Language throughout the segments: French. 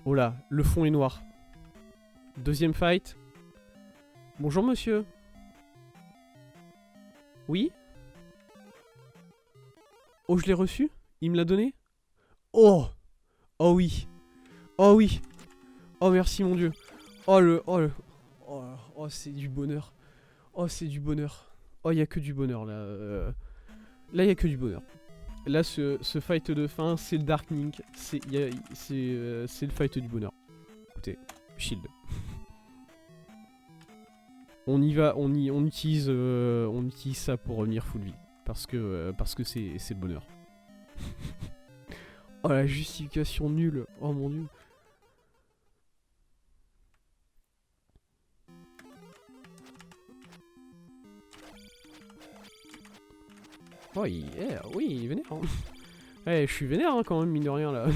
Oh là, le fond est noir. Deuxième fight. Bonjour monsieur. Oui? Oh, je l'ai reçu? Il me l'a donné? Oh! Oh oui! Oh oui! Oh merci mon dieu! Oh le... Oh le... Oh, oh c'est du bonheur. Oh c'est du bonheur. Oh il y a que du bonheur là. Là il y a que du bonheur. Là ce fight de fin c'est le Darkening. C'est le fight du bonheur. Écoutez, shield. On y va, on utilise ça pour revenir full vie. Parce que c'est le bonheur. Oh la justification nulle. Oh mon dieu. Oh oui, il est vénère. Hein. Je suis vénère hein, quand même, mine de rien là.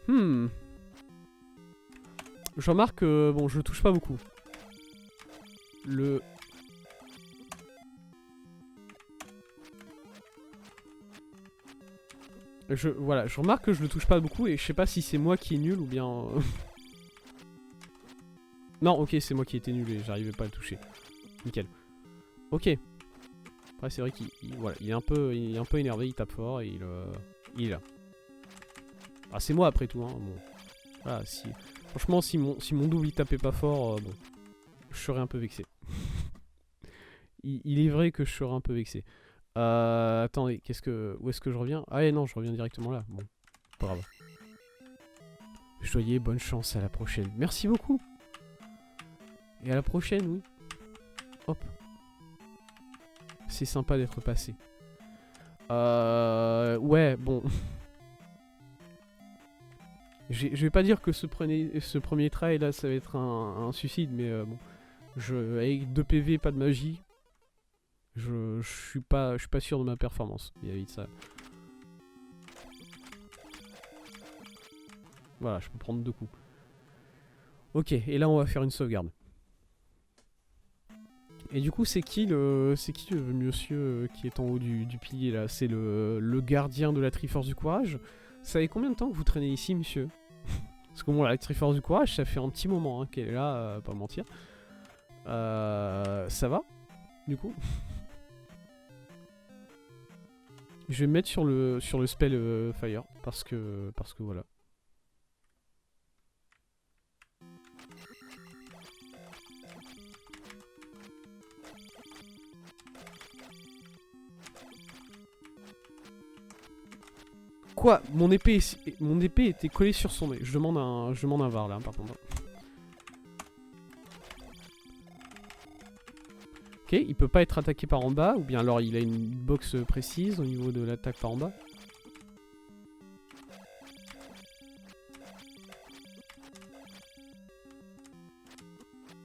Je remarque que bon, je touche pas beaucoup. Voilà, je remarque que je le touche pas beaucoup et je sais pas si c'est moi qui est nul ou bien... Non, ok, c'est moi qui étais nul et j'arrivais pas à le toucher. Nickel. Ok. Après, c'est vrai qu'il voilà, il est un peu énervé, il tape fort et il est là. Ah, c'est moi après tout, hein. Bon. Voilà, franchement, si mon double il tapait pas fort, bon, je serais un peu vexé. il est vrai que je serais un peu vexé. Attendez, où est-ce que je reviens? Ah non, je reviens directement là. Bon, pas grave. Joyeux, bonne chance, à la prochaine. Merci beaucoup. Et à la prochaine, oui. Hop. C'est sympa d'être passé. Ouais, bon. Je vais pas dire que ce premier try là, ça va être un suicide, mais bon. Avec 2 PV, pas de magie. Je suis pas sûr de ma performance vis-à-vis de ça. Voilà, je peux prendre 2 coups. Ok, et là on va faire une sauvegarde. Et du coup, c'est qui le monsieur qui est en haut du pilier là? C'est le gardien de la Triforce du Courage. Ça fait combien de temps que vous traînez ici, monsieur? Parce que bon, la Triforce du Courage, ça fait un petit moment hein, qu'elle est là, pas mentir. Ça va, du coup? Je vais me mettre sur le spell Fire, parce que voilà. Quoi? Mon épée était collée sur son nez. Je demande un var là, par contre. Ok, il peut pas être attaqué par en bas, ou bien alors il a une box précise au niveau de l'attaque par en bas.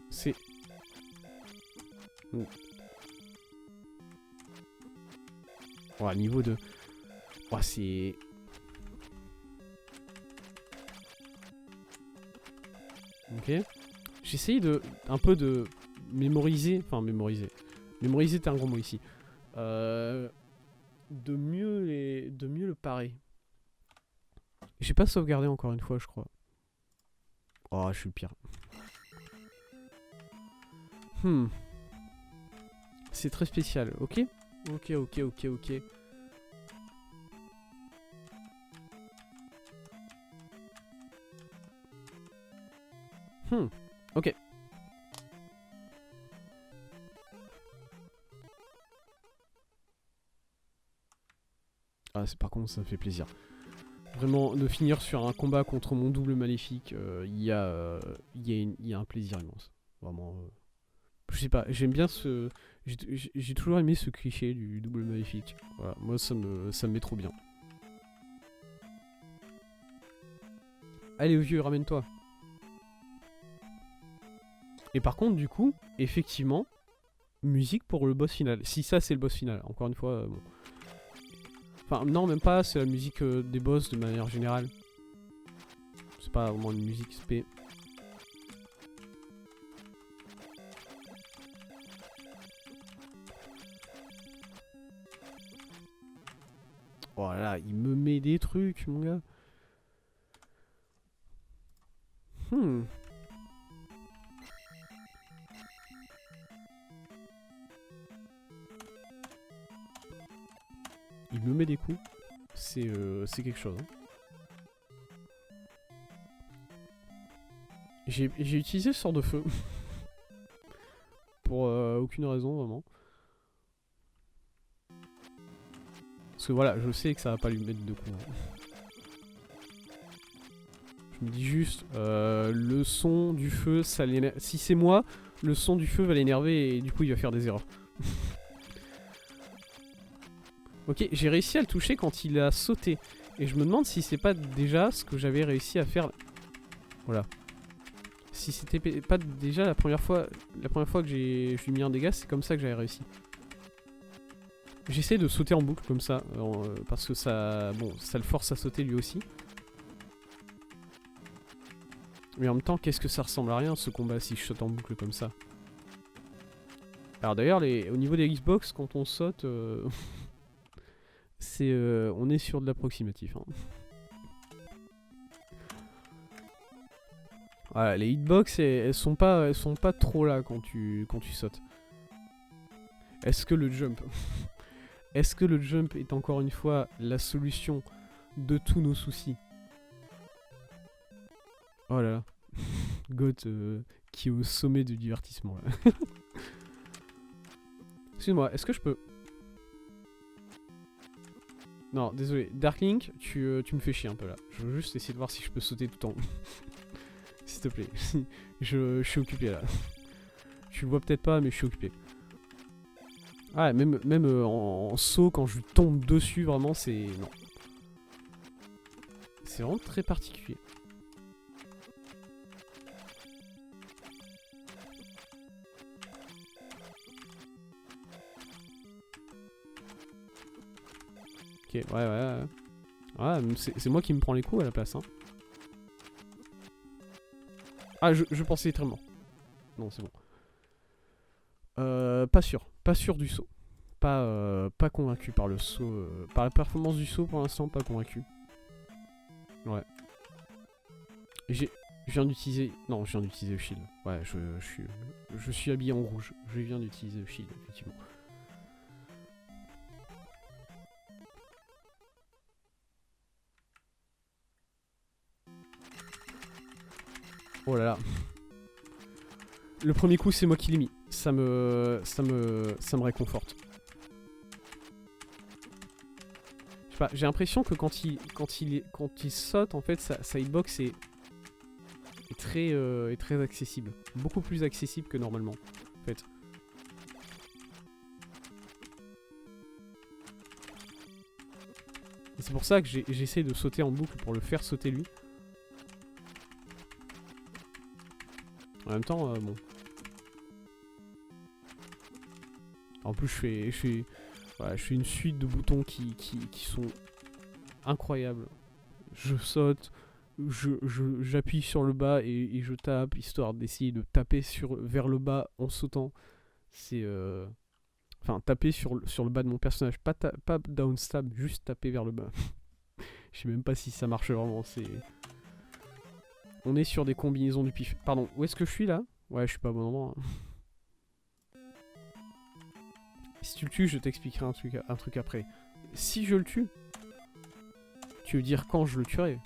C'est... Oh, niveau de... Oh, c'est... Ok. J'essaye un peu de mémoriser... Enfin, mémoriser. Mémoriser, c'est un gros mot ici. De mieux le parer. J'ai pas sauvegardé encore une fois, je crois. Oh, je suis le pire. C'est très spécial, ok? Ok. Ok. Ah, par contre, ça me fait plaisir. Vraiment, de finir sur un combat contre mon double maléfique, il y a un plaisir immense. Vraiment. Je sais pas, j'aime bien ce... J'ai toujours aimé ce cliché du double maléfique. Voilà, moi ça me met trop bien. Allez vieux, ramène-toi. Et par contre, du coup, effectivement, musique pour le boss final. Si ça c'est le boss final, encore une fois, bon. Enfin, non, même pas, c'est la musique des boss de manière générale. C'est pas vraiment une musique spé. Oh là là, il me met des trucs, mon gars. Il me met des coups. C'est quelque chose. Hein. J'ai utilisé ce sort de feu. Pour aucune raison, vraiment. Parce que voilà, je sais que ça va pas lui mettre de coups. Hein. Je me dis juste, le son du feu, ça l'énerve. Si c'est moi, le son du feu va l'énerver et du coup il va faire des erreurs. Ok, j'ai réussi à le toucher quand il a sauté. Et je me demande si c'est pas déjà ce que j'avais réussi à faire. Voilà. Si c'était pas déjà la première fois que je lui ai mis un dégât, c'est comme ça que j'avais réussi. J'essaie de sauter en boucle comme ça, parce que ça, bon, ça le force à sauter lui aussi. Mais en même temps, qu'est-ce que ça ressemble à rien ce combat si je saute en boucle comme ça. Alors d'ailleurs, au niveau des Xbox, quand on saute, on est sur de l'approximatif. Hein. Voilà, les hitbox, elles sont pas trop là quand tu sautes. Est-ce que le jump Est-ce que le jump est encore une fois la solution de tous nos soucis? Oh là là. Goth qui est au sommet du divertissement là. Excuse-moi, est-ce que je peux... Non, désolé. Darklink, tu me fais chier un peu là. Je veux juste essayer de voir si je peux sauter tout en haut. S'il te plaît. je suis occupé là. Tu le vois peut-être pas, mais je suis occupé. Ah, même en saut, quand je tombe dessus, vraiment, c'est... Non. C'est vraiment très particulier. Ok, ouais. Ouais, c'est moi qui me prends les coups à la place, hein. Ah, je pensais être mort. Non, c'est bon. Pas sûr. Pas sûr du saut. Pas convaincu par le saut. Par la performance du saut, pour l'instant, pas convaincu. Ouais. Je viens d'utiliser... Non, je viens d'utiliser le shield. Ouais, je suis habillé en rouge. Je viens d'utiliser le shield, effectivement. Oh là là. Le premier coup, c'est moi qui l'ai mis. Ça me réconforte. Je sais pas, j'ai l'impression que quand il saute, en fait, sa hitbox est très accessible. Beaucoup plus accessible que normalement, en fait. Et c'est pour ça que j'essaie de sauter en boucle pour le faire sauter lui. En même temps, bon. En plus, je fais une suite de boutons qui sont incroyables. Je saute, j'appuie sur le bas et je tape, histoire d'essayer de taper vers le bas en sautant. C'est... Enfin, taper sur le bas de mon personnage. Pas downstab, juste taper vers le bas. Je sais même pas si ça marche vraiment, c'est... On est sur des combinaisons du pif. Pardon, où est-ce que je suis là? Ouais, je suis pas au bon endroit. Hein. Si tu le tues, je t'expliquerai un truc après. Si je le tue, tu veux dire quand je le tuerai?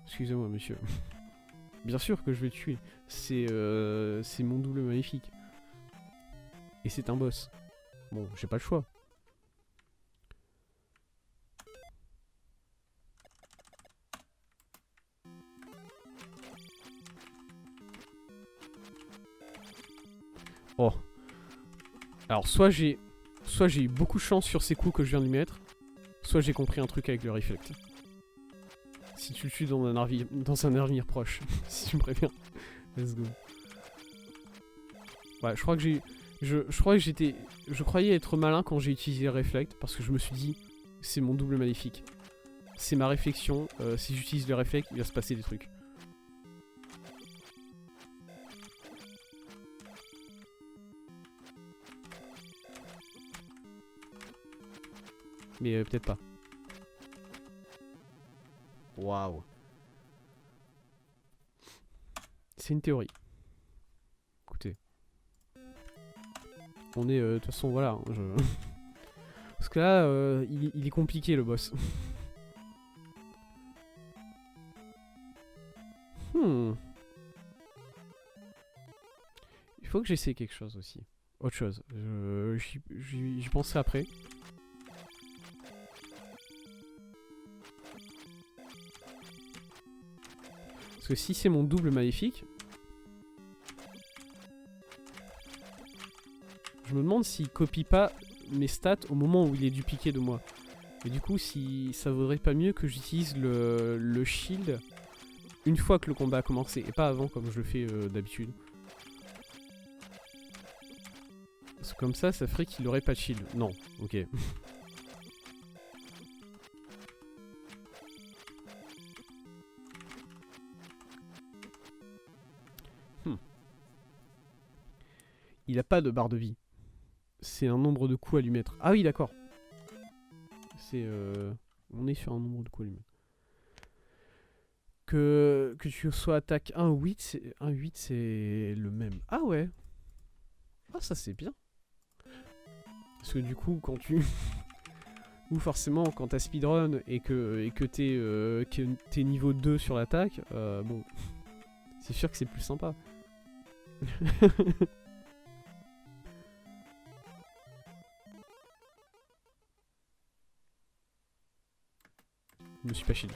Excusez-moi, monsieur. Bien sûr que je vais le tuer. C'est mon double maléfique. Et c'est un boss. Bon, j'ai pas le choix. Oh. Alors, soit j'ai eu beaucoup de chance sur ces coups que je viens de lui mettre, soit j'ai compris un truc avec le reflect. Si tu le tues dans un avenir proche, si tu me préviens. Let's go. Ouais, je crois que je croyais être malin quand j'ai utilisé le reflect, parce que je me suis dit, c'est mon double maléfique. C'est ma réflexion, si j'utilise le reflect, il va se passer des trucs. Mais peut-être pas. Waouh. C'est une théorie. Écoutez. On est... De toute façon, voilà. Hein, Parce que là, il est compliqué, le boss. Il faut que j'essaie quelque chose aussi. Autre chose. J'y penserai après. Parce que si c'est mon double maléfique... Je me demande s'il copie pas mes stats au moment où il est dû piquer de moi. Et du coup, si ça vaudrait pas mieux que j'utilise le shield une fois que le combat a commencé et pas avant comme je le fais d'habitude. Parce que comme ça ferait qu'il aurait pas de shield. Non, ok. Il a pas de barre de vie. C'est un nombre de coups à lui mettre. Ah oui, d'accord. C'est on est sur un nombre de coups à lui mettre. Que tu sois attaque 1 ou 8, c'est le même. Ah ouais. Ah ça c'est bien. Parce que du coup quand tu... Ou forcément quand t'as speedrun et que t'es niveau 2 sur l'attaque, bon... C'est sûr que c'est plus sympa. Je me suis pas shieldé.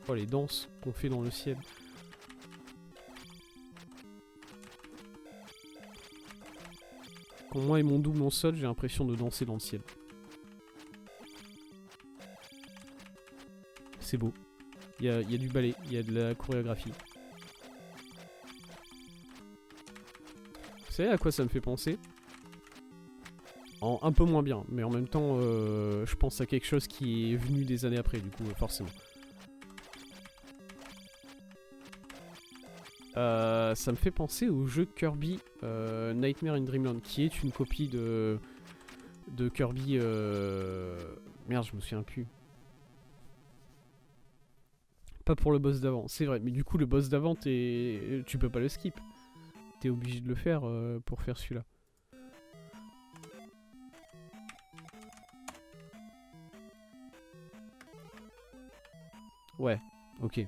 Oh les danses qu'on fait dans le ciel. Quand moi et mon double on saute, j'ai l'impression de danser dans le ciel. C'est beau. Il y a du ballet, il y a de la chorégraphie. Vous savez à quoi ça me fait penser? Un peu moins bien, mais en même temps, je pense à quelque chose qui est venu des années après, du coup, forcément. Ça me fait penser au jeu Kirby Nightmare in Dreamland, qui est une copie de Kirby... Merde, je me souviens plus. Pas pour le boss d'avant, c'est vrai, mais du coup le boss d'avant, tu peux pas le skip. T'es obligé de le faire pour faire celui-là. Ouais, ok.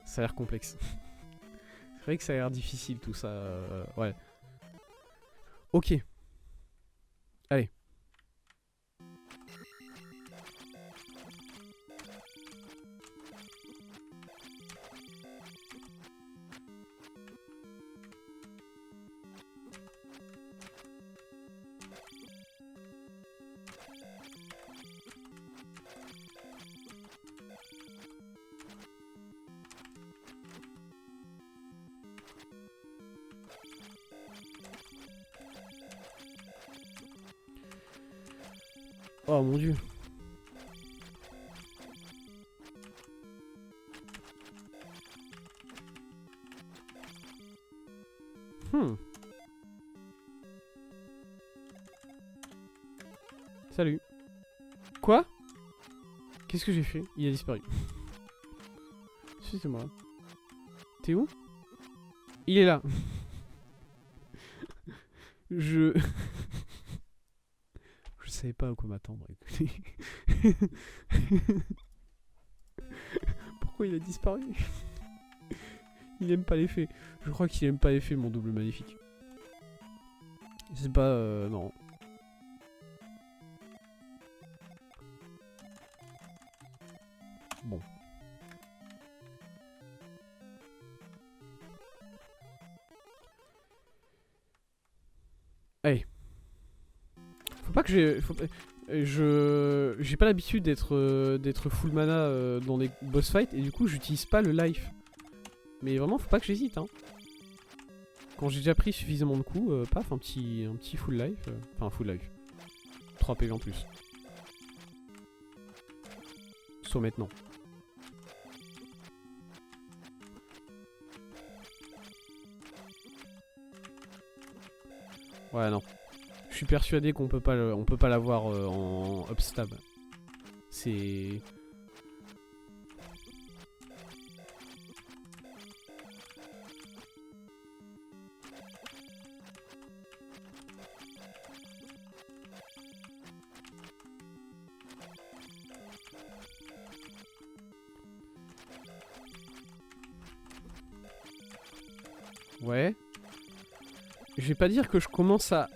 Ça a l'air complexe. C'est vrai que ça a l'air difficile tout ça, ouais. Ok. Allez. Oh mon dieu. Salut. Quoi? Qu'est-ce que j'ai fait? Il a disparu. C'est moi. T'es où? Il est là. Je savais pas à quoi m'attendre. Pourquoi il a disparu? Il aime pas l'effet. Je crois qu'il aime pas l'effet, mon double magnifique. C'est pas... non. Bon. Allez. Faut pas que j'ai... J'ai pas l'habitude d'être full mana dans des boss fights et du coup j'utilise pas le life. Mais vraiment faut pas que j'hésite hein. Quand j'ai déjà pris suffisamment de coups, paf, un petit full life. Enfin full life. 3 PV en plus. Soit maintenant. Ouais, non. Je suis persuadé qu'on peut pas on peut pas l'avoir en upstab. C'est... Ouais. Je vais pas dire que je commence à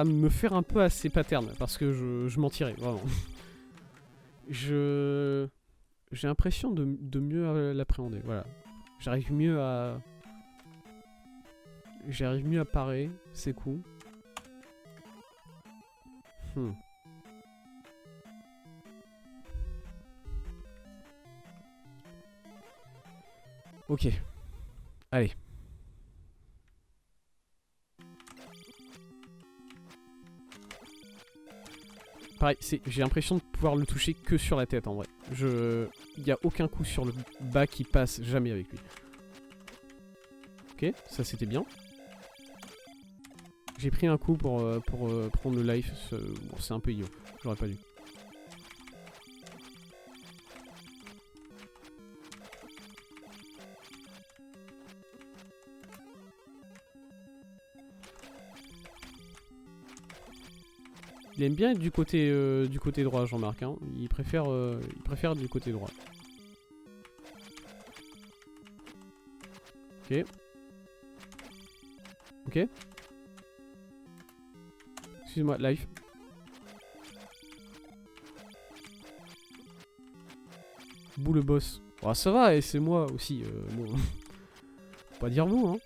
me faire un peu à ces patterns, parce que je mentirais, vraiment. J'ai l'impression de mieux l'appréhender, voilà. J'arrive mieux à... J'arrive mieux à parer ces coups. Ok. Allez. Pareil, j'ai l'impression de pouvoir le toucher que sur la tête en vrai. Il n'y a aucun coup sur le bas qui passe jamais avec lui. Ok, ça c'était bien. J'ai pris un coup pour prendre le life. Bon, c'est un peu idiot. J'aurais pas dû. Il aime bien être du côté droit, Jean-Marc. Hein. Il préfère du côté droit. Ok. Ok. Excuse-moi, live. Bouh le boss. Oh, ça va, et c'est moi aussi. Bon. Faut pas dire vous, hein.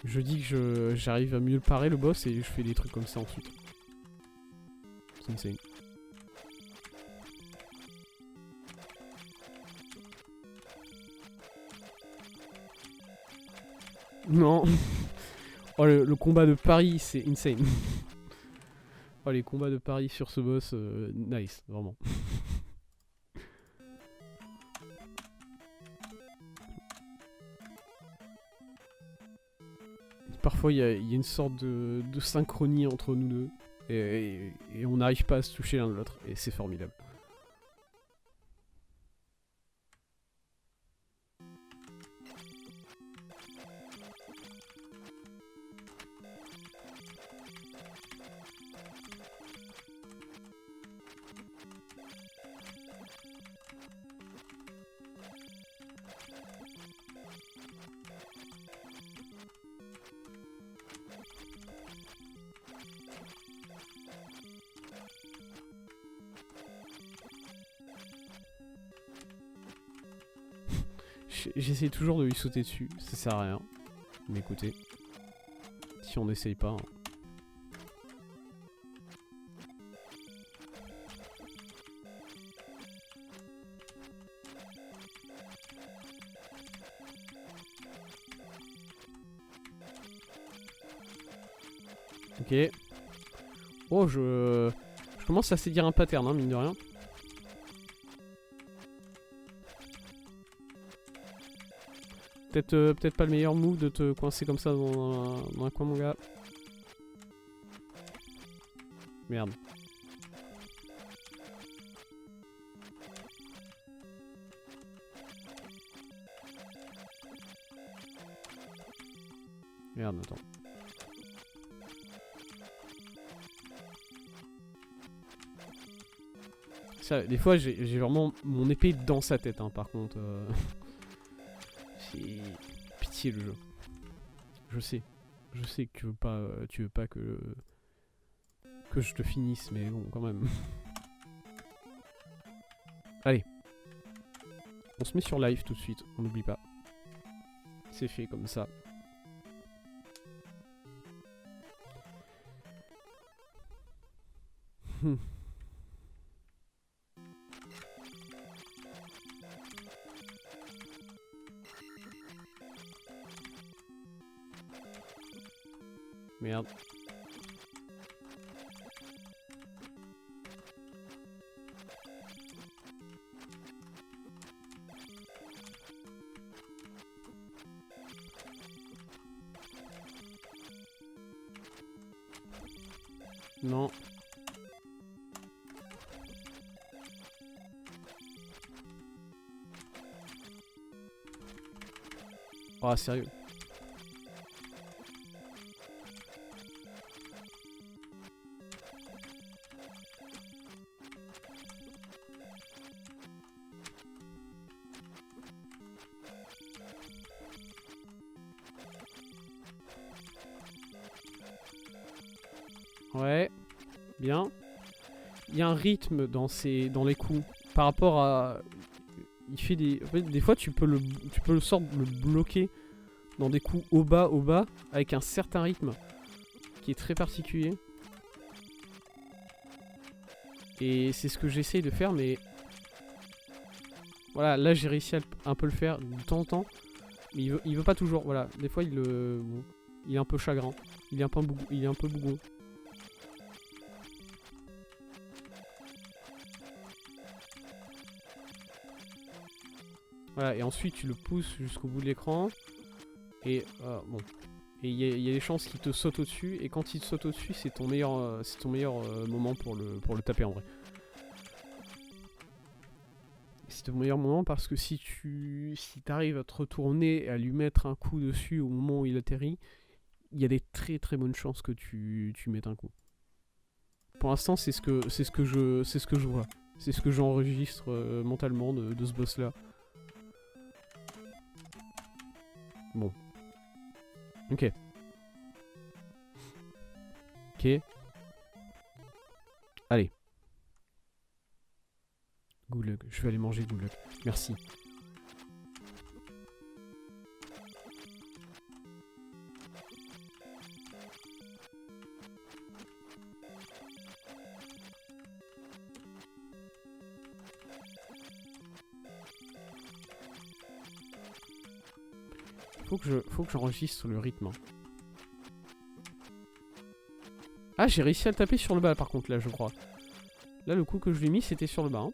Je dis que j'arrive à mieux le parer le boss et je fais des trucs comme ça ensuite. C'est insane. Non. Oh le combat de Paris c'est insane. Oh les combats de Paris sur ce boss, nice, vraiment. Parfois il y a une sorte de synchronie entre nous deux. Et on n'arrive pas à se toucher l'un de l'autre. Et c'est formidable. J'essaie toujours de lui sauter dessus, ça sert à rien. Mais écoutez, si on n'essaye pas... Hein. Ok. Oh, je commence à saisir un pattern, hein, mine de rien. Peut-être pas le meilleur move de te coincer comme ça dans un coin, mon gars. Merde. Merde, attends. Ça, des fois, j'ai vraiment mon épée dans sa tête, hein, par contre. C'est pitié le jeu. Je sais que tu veux pas que je te finisse, mais bon, quand même. Allez. On se met sur live tout de suite, on n'oublie pas. C'est fait comme ça. Merde. Non. Oh, sérieux. Ouais, bien. Il y a un rythme dans les coups par rapport à. Il fait des. En fait, des fois, tu peux le bloquer dans des coups au bas, avec un certain rythme qui est très particulier. Et c'est ce que j'essaye de faire, mais voilà, là j'ai réussi à un peu le faire de temps en temps, mais il veut pas toujours. Voilà, des fois bon, il est un peu chagrin, il est un peu bougon. Voilà, et ensuite tu le pousses jusqu'au bout de l'écran. Et bon. Et il y a des chances qu'il te saute au-dessus. Et quand il te saute au-dessus, c'est ton meilleur, moment pour le taper en vrai. C'est ton meilleur moment parce que si t'arrives à te retourner et à lui mettre un coup dessus au moment où il atterrit, il y a des très très bonnes chances que tu mettes un coup. Pour l'instant, c'est ce que je vois. C'est ce que j'enregistre mentalement de ce boss là. Bon. Ok. Ok. Allez. Goulag. Je vais aller manger Goulag. Merci. Faut que j'enregistre le rythme. Ah, j'ai réussi à le taper sur le bas par contre là, je crois. Là, le coup que je lui ai mis, c'était sur le bas. Hein.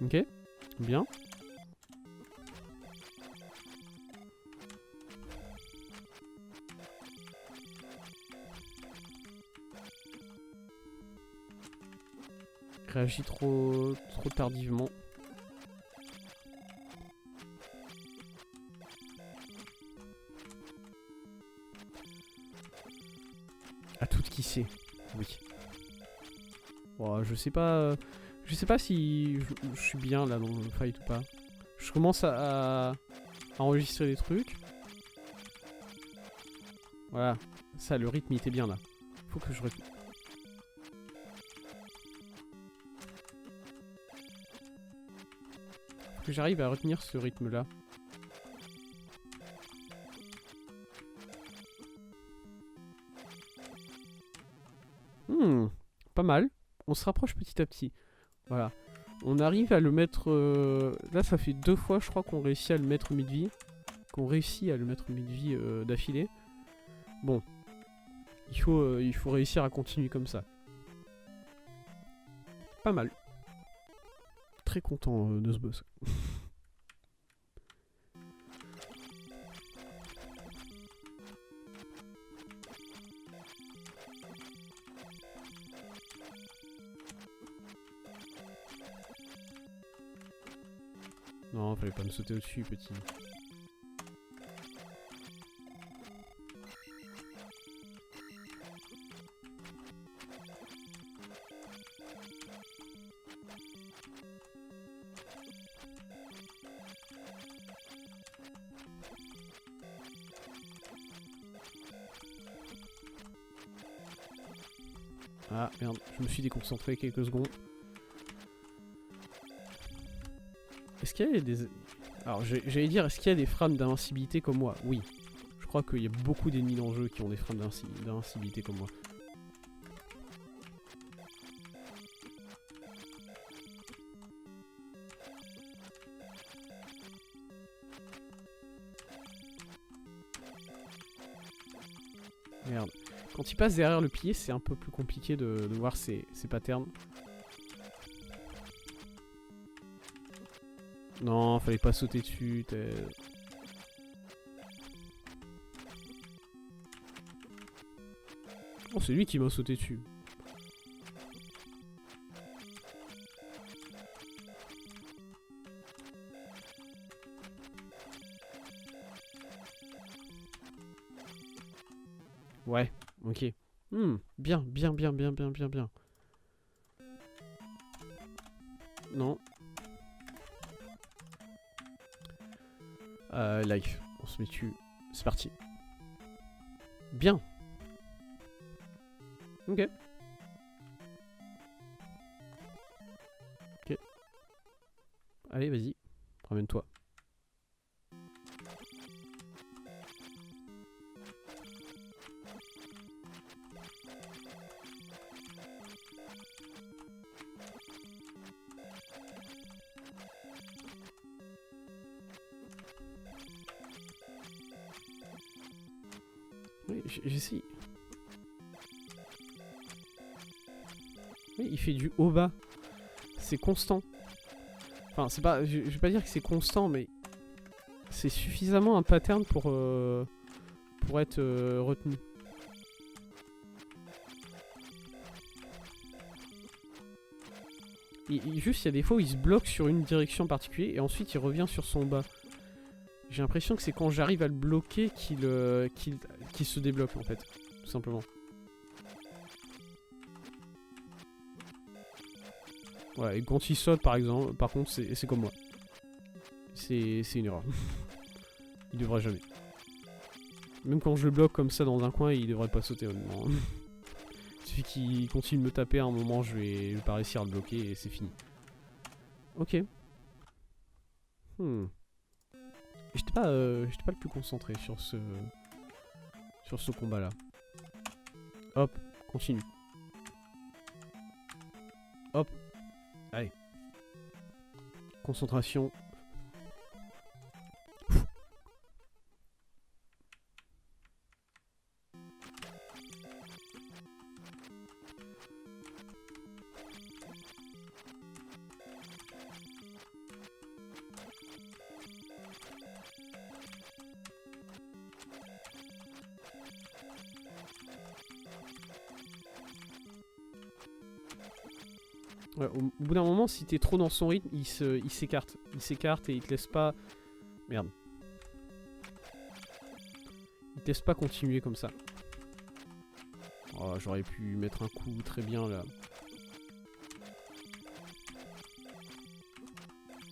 Ok, bien. Réagit trop tardivement. À toute qui sait. Oui. Oh, je sais pas si je suis bien là dans le fight ou pas. Je commence à enregistrer des trucs. Voilà. Ça, le rythme il était bien là. Faut que je que j'arrive à retenir ce rythme là. Pas mal. On se rapproche petit à petit. Voilà. On arrive à le mettre... Là ça fait 2 fois je crois qu'on réussit à le mettre mid-vie. D'affilée. Bon. Il faut réussir à continuer comme ça. Pas mal. Très content de ce boss. Non, fallait pas me sauter au-dessus, petit. Ah merde, je me suis déconcentré quelques secondes. Est-ce qu'il y a des... Alors j'allais dire, est-ce qu'il y a des frames d'invincibilité comme moi? Oui. Je crois qu'il y a beaucoup d'ennemis dans le jeu qui ont des freins d'invincibilité comme moi. Merde. Quand il passe derrière le pilier, c'est un peu plus compliqué de voir ses patterns. Non, fallait pas sauter dessus. Oh, c'est lui qui m'a sauté dessus. Ouais, ok. Bien. Non. Life. On se met dessus. C'est parti. Bien. Ok. Ok. Allez, vas-y. Ramène-toi. Oui, j'essaie. Oui, il fait du haut-bas. C'est constant. Enfin, c'est pas. Je vais pas dire que c'est constant, mais c'est suffisamment un pattern pour être retenu. Juste, il y a des fois où il se bloque sur une direction particulière et ensuite il revient sur son bas. J'ai l'impression que c'est quand j'arrive à le bloquer qu'il se débloque en fait, tout simplement. Voilà, et quand il saute par exemple, par contre c'est comme moi. C'est une erreur. Il devrait jamais. Même quand je le bloque comme ça dans un coin, il devrait pas sauter honnêtement. Il suffit qu'il continue de me taper à un moment, je vais pas réussir à le bloquer et c'est fini. Ok. J'étais pas le plus concentré sur ce combat là. Hop, continue. Hop. Allez. Concentration. Ouais, au bout d'un moment, si t'es trop dans son rythme, il s'écarte. Il s'écarte et il te laisse pas... Merde. Il te laisse pas continuer comme ça. Oh, j'aurais pu mettre un coup très bien là.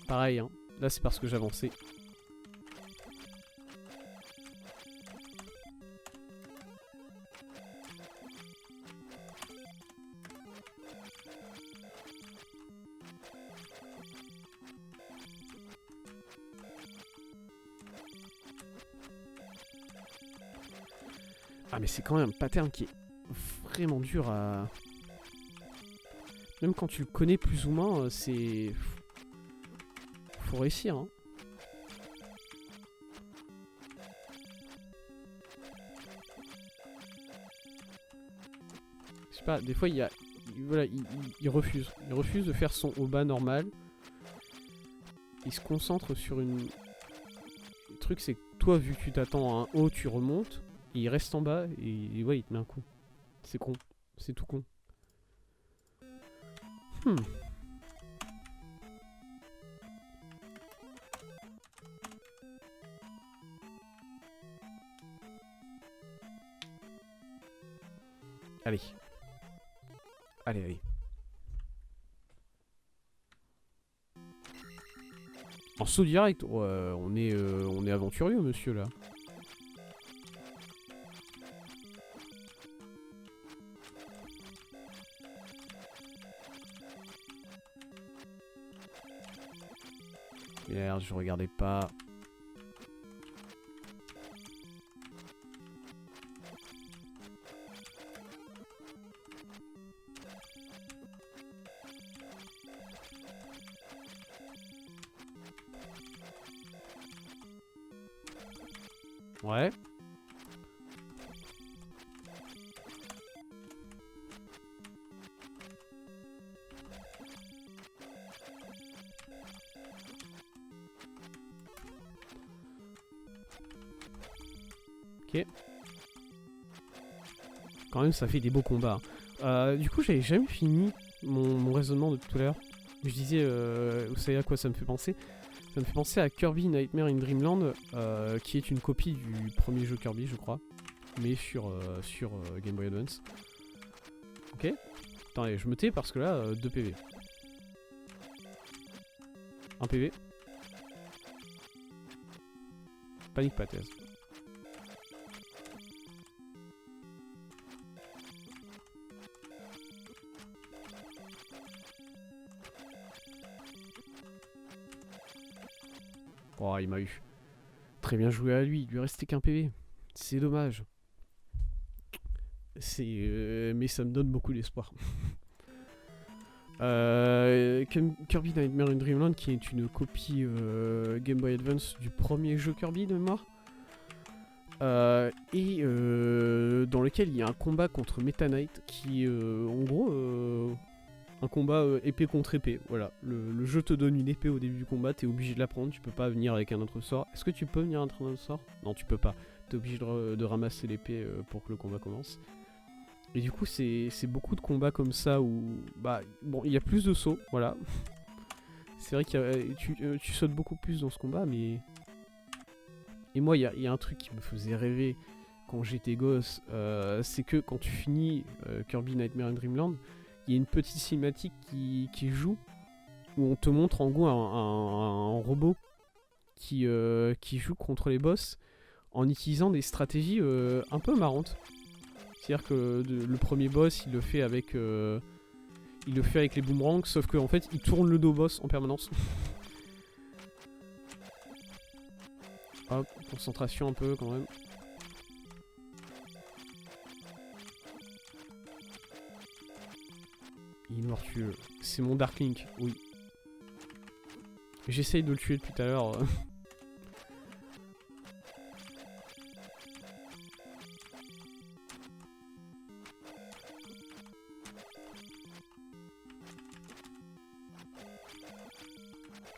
Pareil, hein. Là, c'est parce que j'avançais. Ah mais c'est quand même un pattern qui est vraiment dur à... Même quand tu le connais plus ou moins, c'est... Faut réussir, hein. Je sais pas, des fois il y a... Voilà, il refuse. Il refuse de faire son haut bas normal. Il se concentre sur une... Le truc c'est que toi, vu que tu t'attends à un haut, tu remontes. Et il reste en bas et ouais, il te met un coup. C'est con. C'est tout con. Allez. Allez. En saut direct, on est aventurieux, monsieur, là. Merde, je regardais pas. Ouais. Ok. Quand même, ça fait des beaux combats. Du coup, j'avais jamais fini mon raisonnement de tout à l'heure. Je disais, vous savez à quoi ça me fait penser? Ça me fait penser à Kirby Nightmare in Dreamland, qui est une copie du premier jeu Kirby, je crois, mais sur Game Boy Advance. Ok. Attendez, je me tais parce que là, 2 PV. 1 PV. Panique pas, Thèse. Oh, il m'a eu. Très bien joué à lui, il lui restait qu'un PV. C'est dommage. Mais ça me donne beaucoup d'espoir. Kirby Nightmare in Dreamland, qui est une copie Game Boy Advance du premier jeu Kirby de mémoire. Et dans lequel il y a un combat contre Meta Knight qui en gros un combat épée contre épée. Voilà, le jeu te donne une épée au début du combat, t'es obligé de la prendre, tu peux pas venir avec un autre sort. Est-ce que tu peux venir avec un autre sort? Non, tu peux pas. T'es obligé de ramasser l'épée pour que le combat commence. Et du coup, c'est beaucoup de combats comme ça où bah bon, il y a plus de sauts, voilà. C'est vrai que tu sautes beaucoup plus dans ce combat, mais et moi, il y a un truc qui me faisait rêver quand j'étais gosse, c'est que quand tu finis Kirby Nightmare in Dreamland, il y a une petite cinématique qui joue, où on te montre en gros un robot qui joue contre les boss en utilisant des stratégies un peu marrantes. C'est-à-dire que le premier boss, il le fait avec les boomerangs, sauf qu'en fait, il tourne le dos boss en permanence. Hop, concentration un peu quand même. Il est mortueux. C'est mon Dark Link, oui. J'essaye de le tuer depuis tout à l'heure.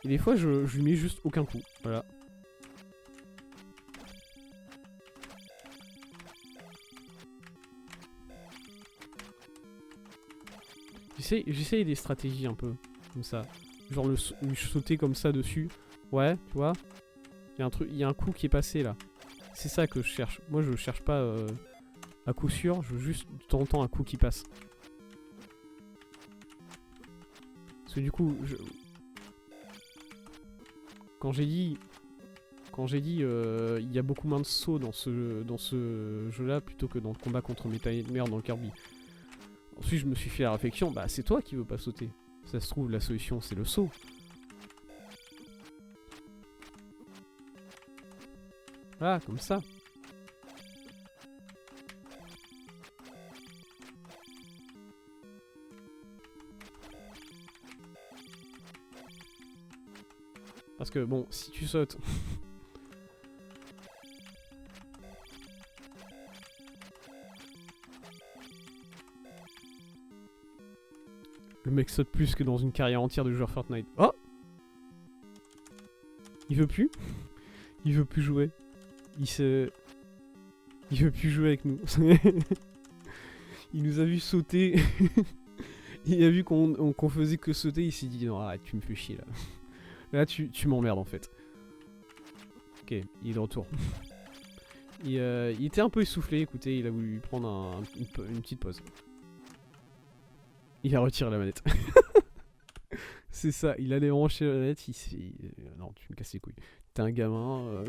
Et des fois, je lui mets juste aucun coup. Voilà. J'essaye des stratégies un peu, comme ça. Genre lui sauter comme ça dessus. Ouais, tu vois. Il y a un coup qui est passé là. C'est ça que je cherche. Moi, je cherche pas à coup sûr. Je veux juste de temps en temps un coup qui passe. Parce que du coup, quand j'ai dit il y a beaucoup moins de sauts dans ce jeu-là plutôt que dans le combat contre Meta Knight dans le Kirby. Ensuite, je me suis fait la réflexion, bah c'est toi qui veux pas sauter. Ça se trouve, la solution, c'est le saut. Voilà, comme ça. Parce que, bon, si tu sautes... Le mec saute plus que dans une carrière entière de joueur Fortnite. Oh! Il veut plus. Il veut plus jouer. Il veut plus jouer avec nous. Il nous a vu sauter. Il a vu qu'on faisait que sauter. Il s'est dit non, arrête, tu me fais chier là. Là, tu m'emmerdes en fait. Ok, il est de retour. Il était un peu essoufflé, écoutez, il a voulu prendre une petite pause. Il a retiré la manette. C'est ça, il a débranché la manette, il s'est... non, tu me casses les couilles. T'es un gamin,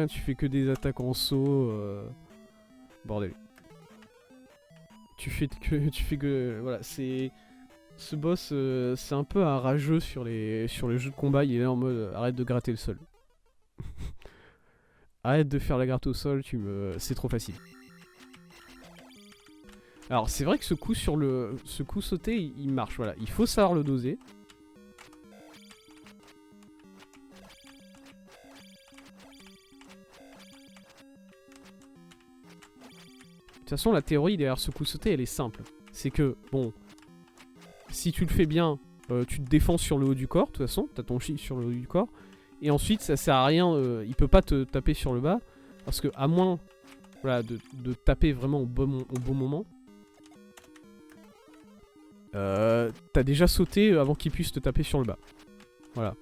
tu fais que des attaques en saut. Bordel. Tu fais que... Voilà, c'est... Ce boss, c'est un peu un rageux sur les jeux de combat, il est là en mode arrête de gratter le sol. Arrête de faire la gratte au sol, c'est trop facile. Alors c'est vrai que ce coup sauté, il marche, voilà. Il faut savoir le doser. toute façon, la théorie derrière ce coup sauté, elle est simple. C'est que, bon, si tu le fais bien, tu te défends sur le haut du corps, de toute façon, t'as ton shield sur le haut du corps. Et ensuite, ça sert à rien, il peut pas te taper sur le bas, parce que à moins voilà, de taper vraiment au bon moment, t'as déjà sauté avant qu'il puisse te taper sur le bas. Voilà.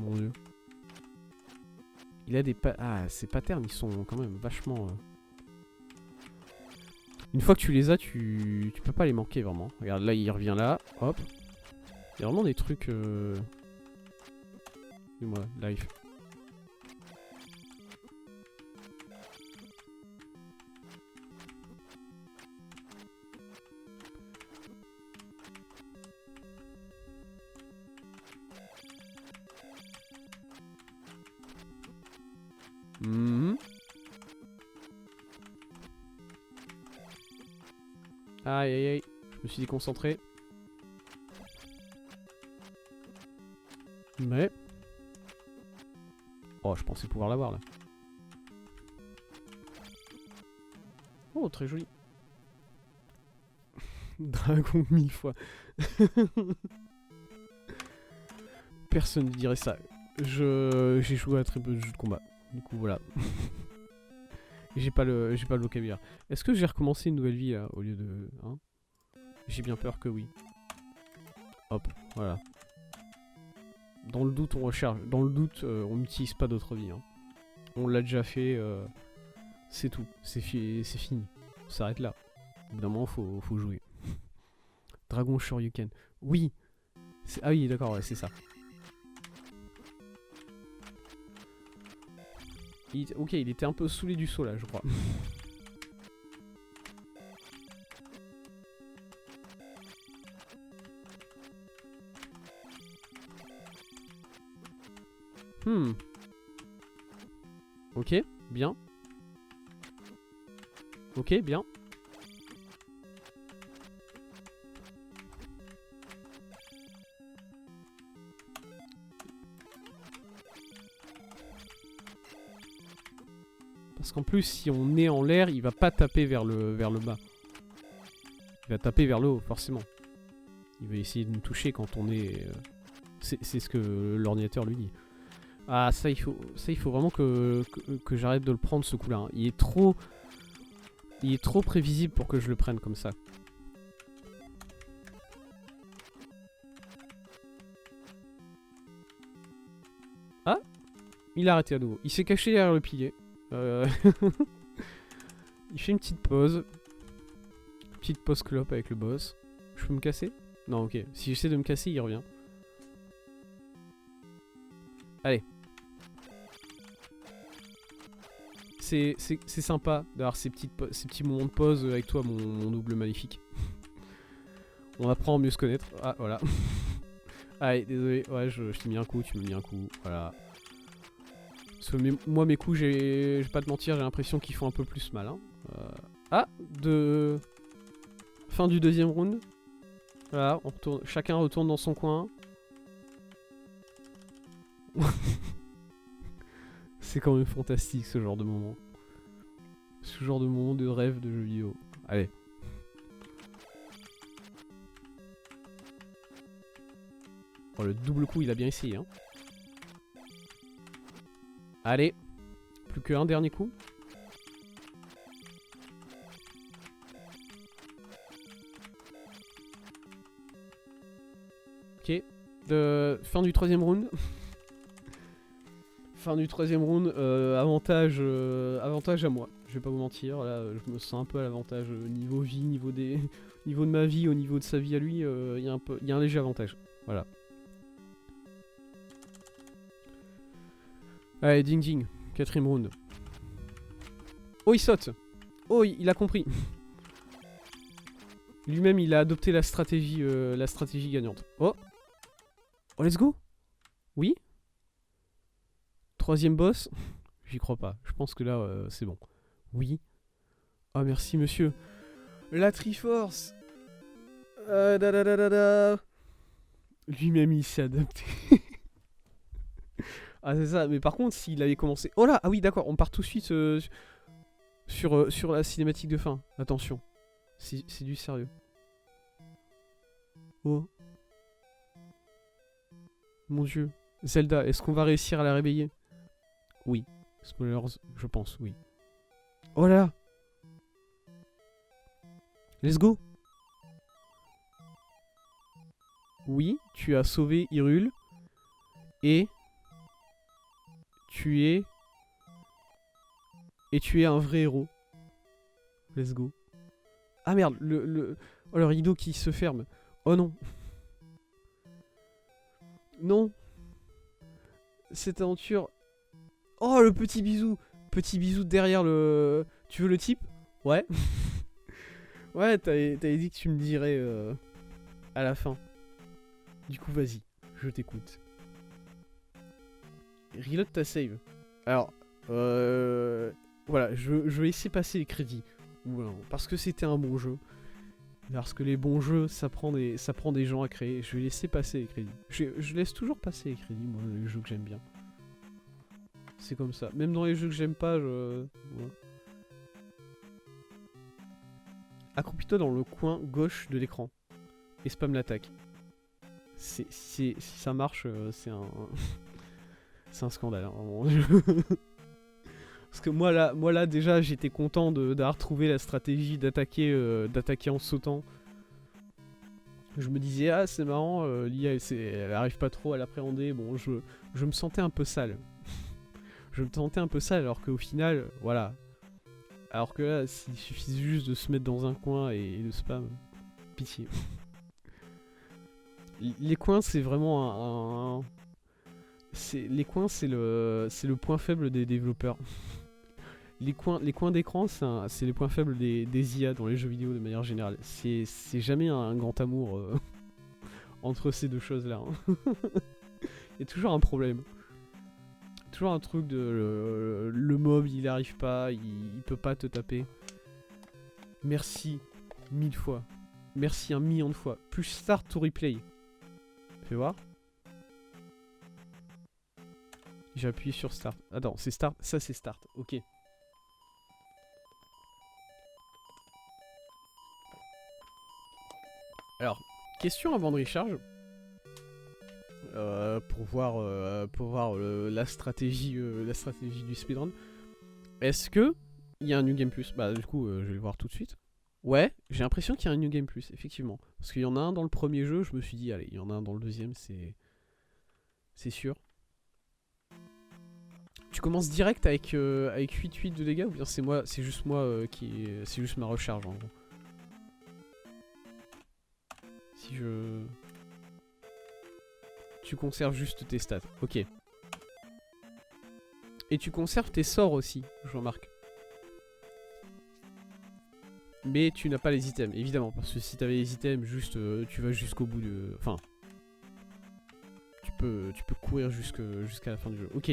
Mon dieu. Il a des ah, ces patterns, ils sont quand même vachement... Une fois que tu les as, tu peux pas les manquer vraiment. Regarde, là, il revient là. Hop. Il y a vraiment des trucs... Dis-moi, live. Aïe aïe aïe, je me suis déconcentré. Mais... Oh, je pensais pouvoir l'avoir là. Oh, très joli. Dragon 1000 fois. Personne ne dirait ça. J'ai joué à très peu de jeux de combat. Du coup, voilà. J'ai pas le vocabulaire. Est-ce que j'ai recommencé une nouvelle vie là, au lieu de... Hein, j'ai bien peur que oui. Hop, voilà. Dans le doute, on recherche. Dans le doute, on n'utilise pas d'autres vies. Hein. On l'a déjà fait. C'est tout. C'est fini. On s'arrête là. Au bout d'un moment, faut jouer. Dragon Shoryuken. Oui. Ah oui, d'accord, ouais, c'est ça. Ok, il était un peu saoulé du saut là, je crois. Ok, bien. Ok, bien. Parce qu'en plus, si on est en l'air, il va pas taper vers le bas. Il va taper vers le haut, forcément. Il va essayer de nous toucher quand on est... C'est ce que l'ordinateur lui dit. Ah, ça il faut vraiment que j'arrête de le prendre ce coup-là. Hein. Il est trop prévisible pour que je le prenne comme ça. Ah, il a arrêté à nouveau. Il s'est caché derrière le pilier. Il fait une petite pause. Petite pause clope avec le boss. Je peux me casser? Non, ok. Si j'essaie de me casser, il revient. Allez. C'est sympa d'avoir ces petits moments de pause avec toi, mon double maléfique. On apprend à mieux se connaître. Ah, voilà. Allez, désolé. Ouais, je t'ai mis un coup, tu me mis un coup. Voilà. Parce que moi, mes coups, je vais pas te mentir, j'ai l'impression qu'ils font un peu plus mal. Hein. Ah, fin du deuxième round. Voilà, on retourne, chacun retourne dans son coin. C'est quand même fantastique ce genre de moment. Ce genre de moment de rêve de jeu vidéo. Allez. Oh, le double coup, il a bien essayé. Hein. Allez. Plus qu'un dernier coup. Ok. Fin du troisième round. Fin du troisième round. Avantage à moi. Je vais pas vous mentir. Là, je me sens un peu à l'avantage niveau vie, niveau de ma vie, au niveau de sa vie à lui. Il y a un léger avantage. Voilà. Allez, ding ding. Quatrième round. Oh, il saute. Oh, il a compris. Lui-même, il a adopté la stratégie gagnante. Oh. Oh, let's go. Oui. Troisième boss. J'y crois pas. Je pense que là, c'est bon. Oui. Oh, merci, monsieur. La Triforce. Lui-même, il s'est adapté. Ah c'est ça, mais par contre s'il avait commencé... Oh là, ah oui d'accord, on part tout de suite sur la cinématique de fin. Attention, c'est du sérieux. Oh. Mon dieu. Zelda, est-ce qu'on va réussir à la réveiller? Oui. Spoilers, je pense, oui. Oh là. Let's go. Oui, tu as sauvé Hyrule. Et... Tu es... Et tu es un vrai héros. Let's go. Ah merde, oh, le rideau qui se ferme. Oh non. Non. Cette aventure... Oh, le petit bisou. Petit bisou derrière le... Tu veux le type? Ouais. Ouais, t'avais dit que tu me dirais à la fin. Du coup, vas-y. Je t'écoute. Reload ta save. Alors, voilà, je vais laisser passer les crédits. Parce que c'était un bon jeu. Parce que les bons jeux, ça prend des gens à créer. Je vais laisser passer les crédits. Je laisse toujours passer les crédits, moi, les jeux que j'aime bien. C'est comme ça. Même dans les jeux que j'aime pas, voilà. Accroupis-toi dans le coin gauche de l'écran. Et spam l'attaque. Si ça marche, c'est un... c'est un scandale. Hein, parce que moi là déjà, j'étais content d'avoir trouvé la stratégie d'attaquer en sautant. Je me disais, ah c'est marrant, l'IA elle arrive pas trop à l'appréhender. Bon, je me sentais un peu sale. Je me sentais un peu sale alors qu'au final, voilà. Alors que là, s'il suffit juste de se mettre dans un coin et de spam, pitié. Les coins, c'est vraiment les coins, c'est le point faible des développeurs. Les coins d'écran, c'est les points faibles des IA dans les jeux vidéo de manière générale. C'est jamais un grand amour entre ces deux choses-là. Hein. Il y a toujours un problème. Toujours un truc de le mob il arrive pas, il peut pas te taper. Merci 1000 fois. Merci un million de fois. Plus start to replay. Fais voir. J'ai appuyé sur start. Attends, c'est start. Ça c'est start. Ok. Alors, question avant de recharge. Pour voir la stratégie du speedrun. Est-ce que il y a un New Game Plus? Bah du coup je vais le voir tout de suite. Ouais, j'ai l'impression qu'il y a un New Game Plus, effectivement. Parce qu'il y en a un dans le premier jeu, je me suis dit allez, il y en a un dans le deuxième, c'est sûr. Tu commences direct avec 8 de dégâts ou bien c'est juste moi c'est juste ma recharge en gros. Si je... Tu conserves juste tes stats, ok. Et tu conserves tes sorts aussi, je remarque. Mais tu n'as pas les items, évidemment, parce que si t'avais les items, juste tu vas jusqu'au bout de... Enfin... Tu peux courir jusqu'à la fin du jeu. Ok.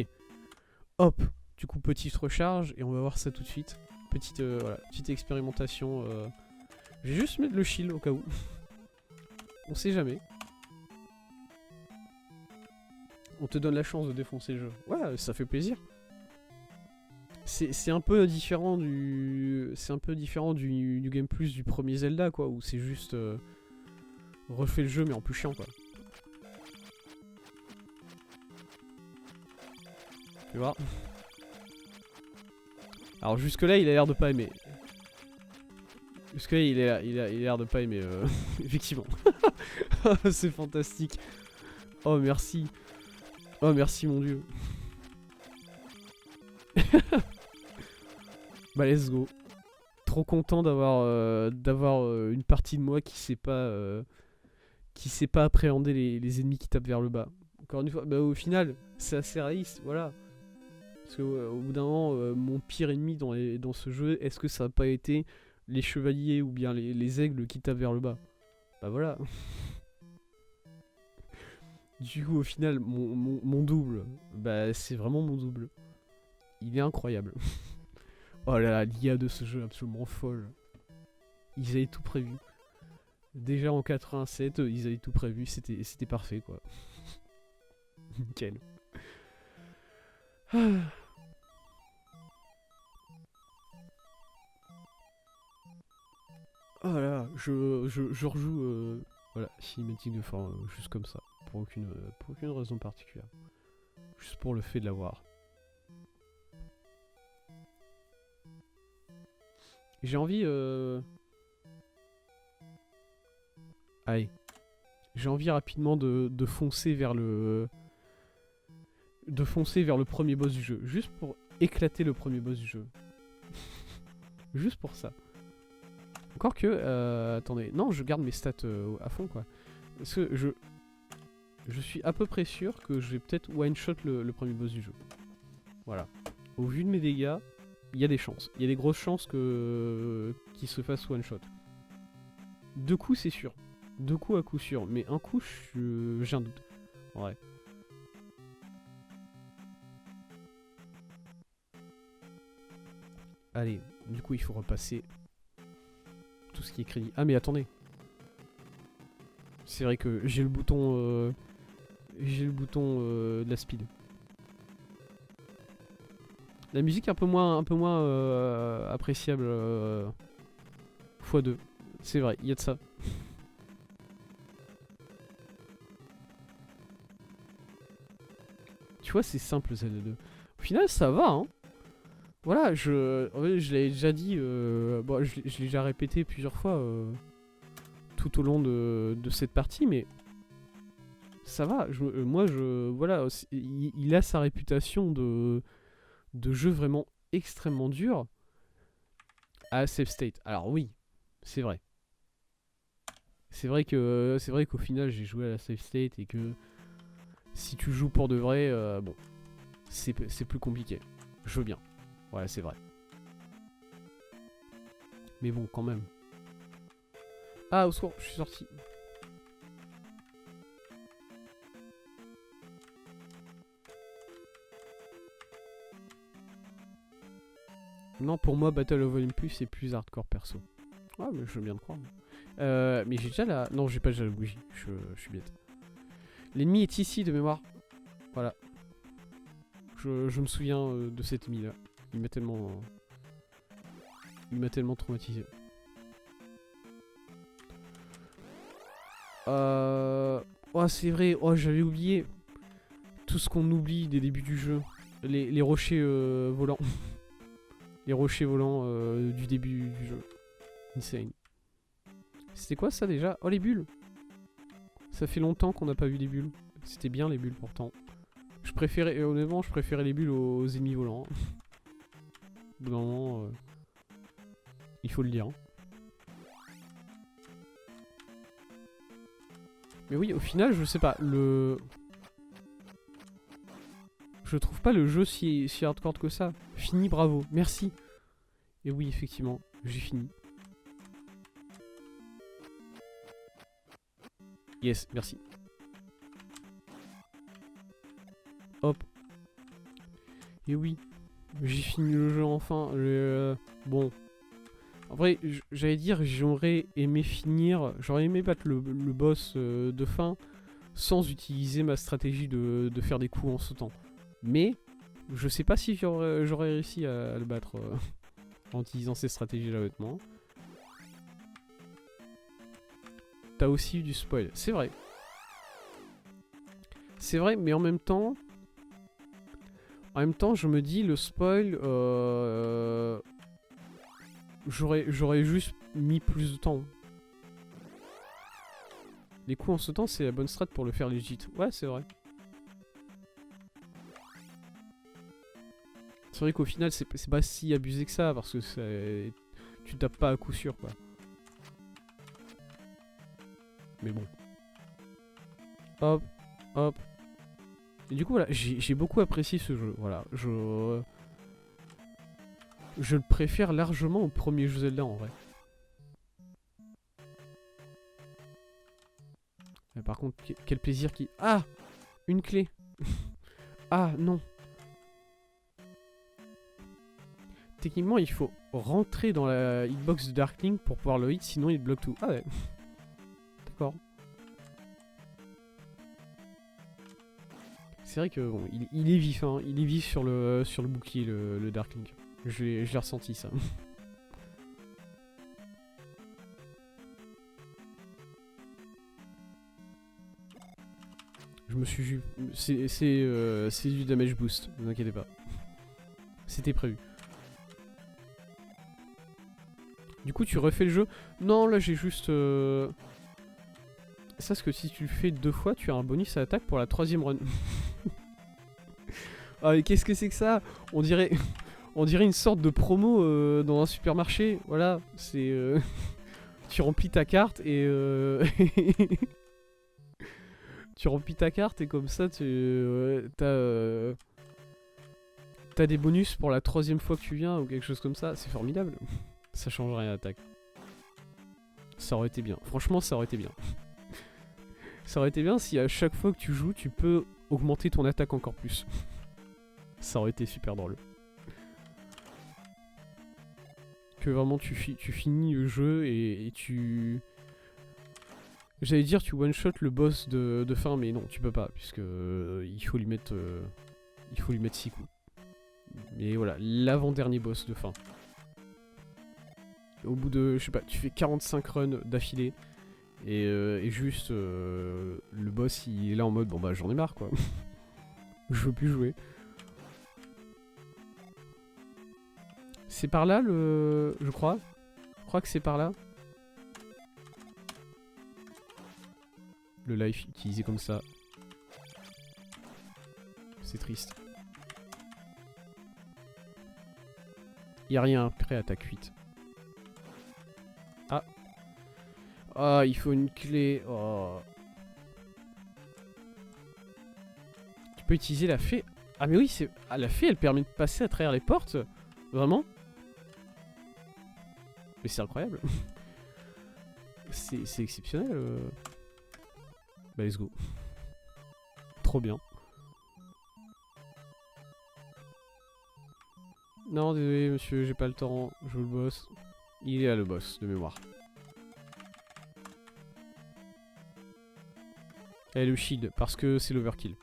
Hop. Du coup, petite recharge, et on va voir ça tout de suite. Voilà, petite expérimentation. Je vais juste mettre le shield au cas où. On sait jamais. On te donne la chance de défoncer le jeu. Ouais, ça fait plaisir. C'est un peu différent du... C'est un peu différent du Game Plus du premier Zelda, quoi, où c'est juste... refait le jeu, mais en plus chiant, quoi. Tu vois. Alors jusque là il a l'air de pas aimer. Jusque là il a l'air de pas aimer effectivement. C'est fantastique. Oh merci. Oh merci mon dieu. Bah let's go. Trop content d'avoir une partie de moi qui sait pas appréhender les ennemis qui tapent vers le bas. Encore une fois, bah au final, c'est assez réaliste, voilà. Parce qu'au bout d'un moment, mon pire ennemi dans ce jeu, est-ce que ça n'a pas été les chevaliers ou bien les aigles qui tapent vers le bas? Bah voilà. Du coup, au final, mon double, bah c'est vraiment mon double. Il est incroyable. Oh là là, l'IA de ce jeu est absolument folle. Ils avaient tout prévu. Déjà en 87, ils avaient tout prévu, c'était parfait quoi. Nickel. Ah. Oh là là, je rejoue voilà, cinématique de forme, juste comme ça, pour aucune raison particulière. Juste pour le fait de l'avoir. J'ai envie... Allez. J'ai envie rapidement de foncer vers le... De foncer vers le premier boss du jeu. Juste pour éclater le premier boss du jeu. Juste pour ça. Encore que... attendez. Non, je garde mes stats à fond, quoi. Parce que je suis à peu près sûr que je vais peut-être one-shot le premier boss du jeu. Voilà. Au vu de mes dégâts, il y a des chances. Il y a des grosses chances qu'il se fasse one-shot. 2 coups, c'est sûr. 2 coups à coup sûr. Mais un coup, j'ai un doute. Ouais. Allez, du coup, il faut repasser tout ce qui est crédit. Ah, mais attendez. C'est vrai que j'ai le bouton... de la speed. La musique est un peu moins appréciable x2. C'est vrai, il y a de ça. Tu vois, c'est simple Zelda 2. Au final, ça va, hein. Voilà, en fait, je l'avais déjà dit, bon, je l'ai déjà répété plusieurs fois tout au long de cette partie, mais ça va. Voilà, il a sa réputation de jeu vraiment extrêmement dur à save state. Alors oui, c'est vrai. C'est vrai qu'au final j'ai joué à la save state et que si tu joues pour de vrai, bon, c'est plus compliqué. Je veux bien. Ouais, c'est vrai. Mais bon, quand même. Ah, au secours, je suis sorti. Non, pour moi, Battle of Olympus, c'est plus hardcore perso. Ah, mais je veux bien te croire. Mais j'ai déjà la... Non, j'ai pas déjà la bougie. Je suis bête. L'ennemi est ici, de mémoire. Voilà. Je me souviens de cet ennemi-là. Il m'a tellement... Il m'a tellement traumatisé. Oh, c'est vrai. Oh, j'avais oublié tout ce qu'on oublie des débuts du jeu. Les rochers volants. Les rochers volants du début du jeu. Insane. C'était quoi ça déjà? Oh, les bulles. Ça fait longtemps qu'on n'a pas vu des bulles. C'était bien les bulles pourtant. Je préférais, honnêtement, je préférais les bulles aux ennemis volants. Au bout d'un moment, il faut le dire. Mais oui, au final, je sais pas, je trouve pas le jeu si hardcore que ça. Fini, bravo, merci. Et oui, effectivement, j'ai fini. Yes, merci. Hop. Et oui, j'ai fini le jeu enfin. Bon. En vrai, j'allais dire, j'aurais aimé finir, j'aurais aimé battre le boss de fin sans utiliser ma stratégie de faire des coups en sautant. Mais, je sais pas si j'aurais réussi à le battre en utilisant ces stratégies-là honnêtement. T'as aussi eu du spoil, c'est vrai. C'est vrai, mais en même temps, je me dis, le spoil, j'aurais juste mis plus de temps. Les coups en sautant, c'est la bonne strat pour le faire legit. Ouais, c'est vrai. C'est vrai qu'au final, c'est pas si abusé que ça, parce que tu tapes pas à coup sûr, quoi. Mais bon. Hop, hop. Et du coup, voilà, j'ai beaucoup apprécié ce jeu. Voilà, je le préfère largement au premier jeu Zelda, en vrai. Mais par contre, quel plaisir qui... Ah! Une clé. Ah, non. Techniquement, il faut rentrer dans la hitbox de Darkling pour pouvoir le hit, sinon il bloque tout. Ah ouais. D'accord. c'est vrai que bon, il est vif, hein. Il est vif sur le bouclier, le Dark Link. Je l'ai ressenti ça. Je me suis vu. C'est du damage boost, ne vous inquiétez pas. C'était prévu. Du coup, tu refais le jeu? Non, là j'ai juste... Ça, parce que si tu le fais 2 fois, tu as un bonus à attaque pour la 3ème run. Ah, mais qu'est-ce que c'est que ça? On dirait une sorte de promo dans un supermarché. Voilà, c'est... tu remplis ta carte et... tu remplis ta carte et comme ça, t'as des bonus pour la 3ème fois que tu viens ou quelque chose comme ça. C'est formidable. Ça change rien à l'attaque. Ça aurait été bien. Franchement, ça aurait été bien. Ça aurait été bien si à chaque fois que tu joues, tu peux augmenter ton attaque encore plus. Ça aurait été super drôle. Que vraiment tu finis le jeu et tu... J'allais dire tu one-shot le boss de fin, mais non, tu peux pas, puisque il faut lui mettre 6 coups. Mais voilà, l'avant-dernier boss de fin. Au bout de, je sais pas, tu fais 45 runs d'affilée. Et juste, le boss il est là en mode, bon bah j'en ai marre quoi. Je veux plus jouer. C'est par là le... Je crois que c'est par là. Le life utilisé comme ça. C'est triste. Y'a rien, prêt attaque 8. Ah. Ah, il faut une clé. Oh. Tu peux utiliser la fée. Ah mais oui, c'est... Ah, la fée, elle permet de passer à travers les portes. Vraiment? Mais c'est incroyable. C'est exceptionnel. Bah let's go. Trop bien. Non, désolé monsieur, j'ai pas le temps. Je veux le boss. Il est là le boss, de mémoire. Et le shield, parce que c'est l'overkill.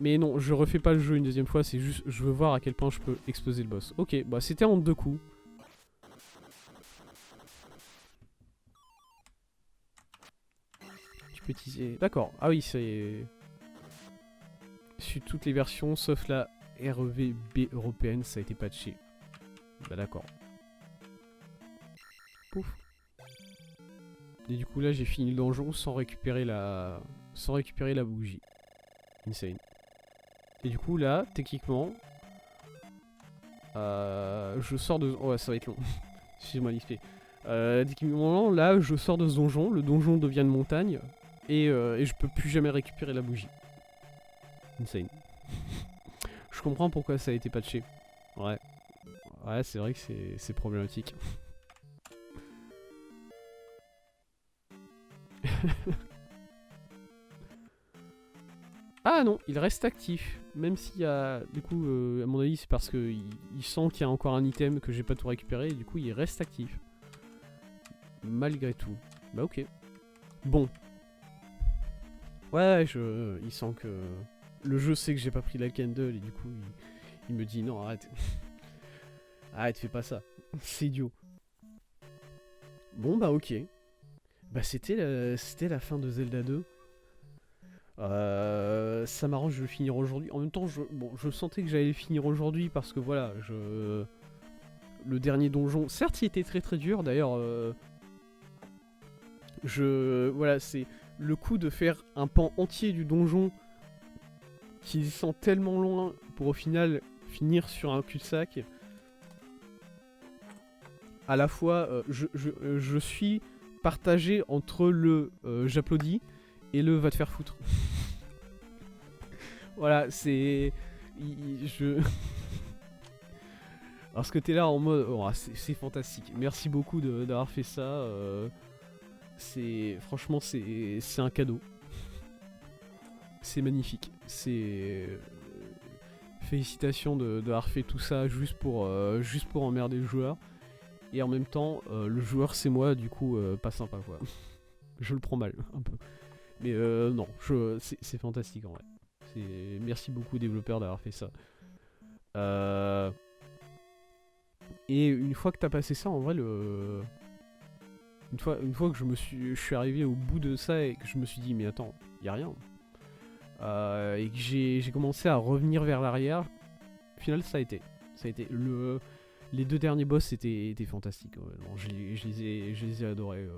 Mais non, je refais pas le jeu une deuxième fois, c'est juste, je veux voir à quel point je peux exploser le boss. Ok, bah c'était en 2 coups. Tu peux utiliser... D'accord, ah oui, c'est... Sur toutes les versions, sauf la REVB européenne, ça a été patché. Bah d'accord. Pouf. Et du coup là, j'ai fini le donjon sans récupérer la bougie. Insane. Et du coup là, techniquement, je sors de... Oh ça va être long. Excusez-moi l'XP. Techniquement là, je sors de ce donjon, le donjon devient une montagne, et je peux plus jamais récupérer la bougie. Insane. Je comprends pourquoi ça a été patché. Ouais. Ouais, c'est vrai que c'est problématique. Ah non, il reste actif. Même s'il y a... Du coup, à mon avis, c'est parce qu'il sent qu'il y a encore un item que j'ai pas tout récupéré. Et du coup, il reste actif. Malgré tout. Bah ok. Bon. Ouais, il sent que... Le jeu sait que j'ai pas pris la candle. Et du coup, il me dit non, arrête. Arrête, fais pas ça. C'est idiot. Bon, bah ok. Bah c'était la fin de Zelda 2. Ça m'arrange de le finir aujourd'hui. En même temps, je sentais que j'allais le finir aujourd'hui parce que voilà, le dernier donjon, certes, il était très très dur. D'ailleurs, voilà, c'est le coup de faire un pan entier du donjon qui descend tellement loin pour au final finir sur un cul-de-sac. À la fois, je suis partagé entre le j'applaudis et le va te faire foutre. Voilà, c'est... Parce que t'es là en mode... Oh, c'est fantastique. Merci beaucoup d'avoir fait ça. Franchement, c'est un cadeau. C'est magnifique. Félicitations d'avoir fait tout ça juste pour emmerder le joueur. Et en même temps, le joueur c'est moi, du coup, pas sympa quoi. Je le prends mal, un peu. Mais non, c'est fantastique en vrai. Merci beaucoup aux développeurs d'avoir fait ça. Euh, et une fois que t'as passé ça, en vrai, une fois que je suis arrivé au bout de ça et que je me suis dit, mais attends, y a rien. Et que j'ai commencé à revenir vers l'arrière, au final, ça a été. Les deux derniers boss étaient fantastiques. Ouais. Non, je les ai adorés.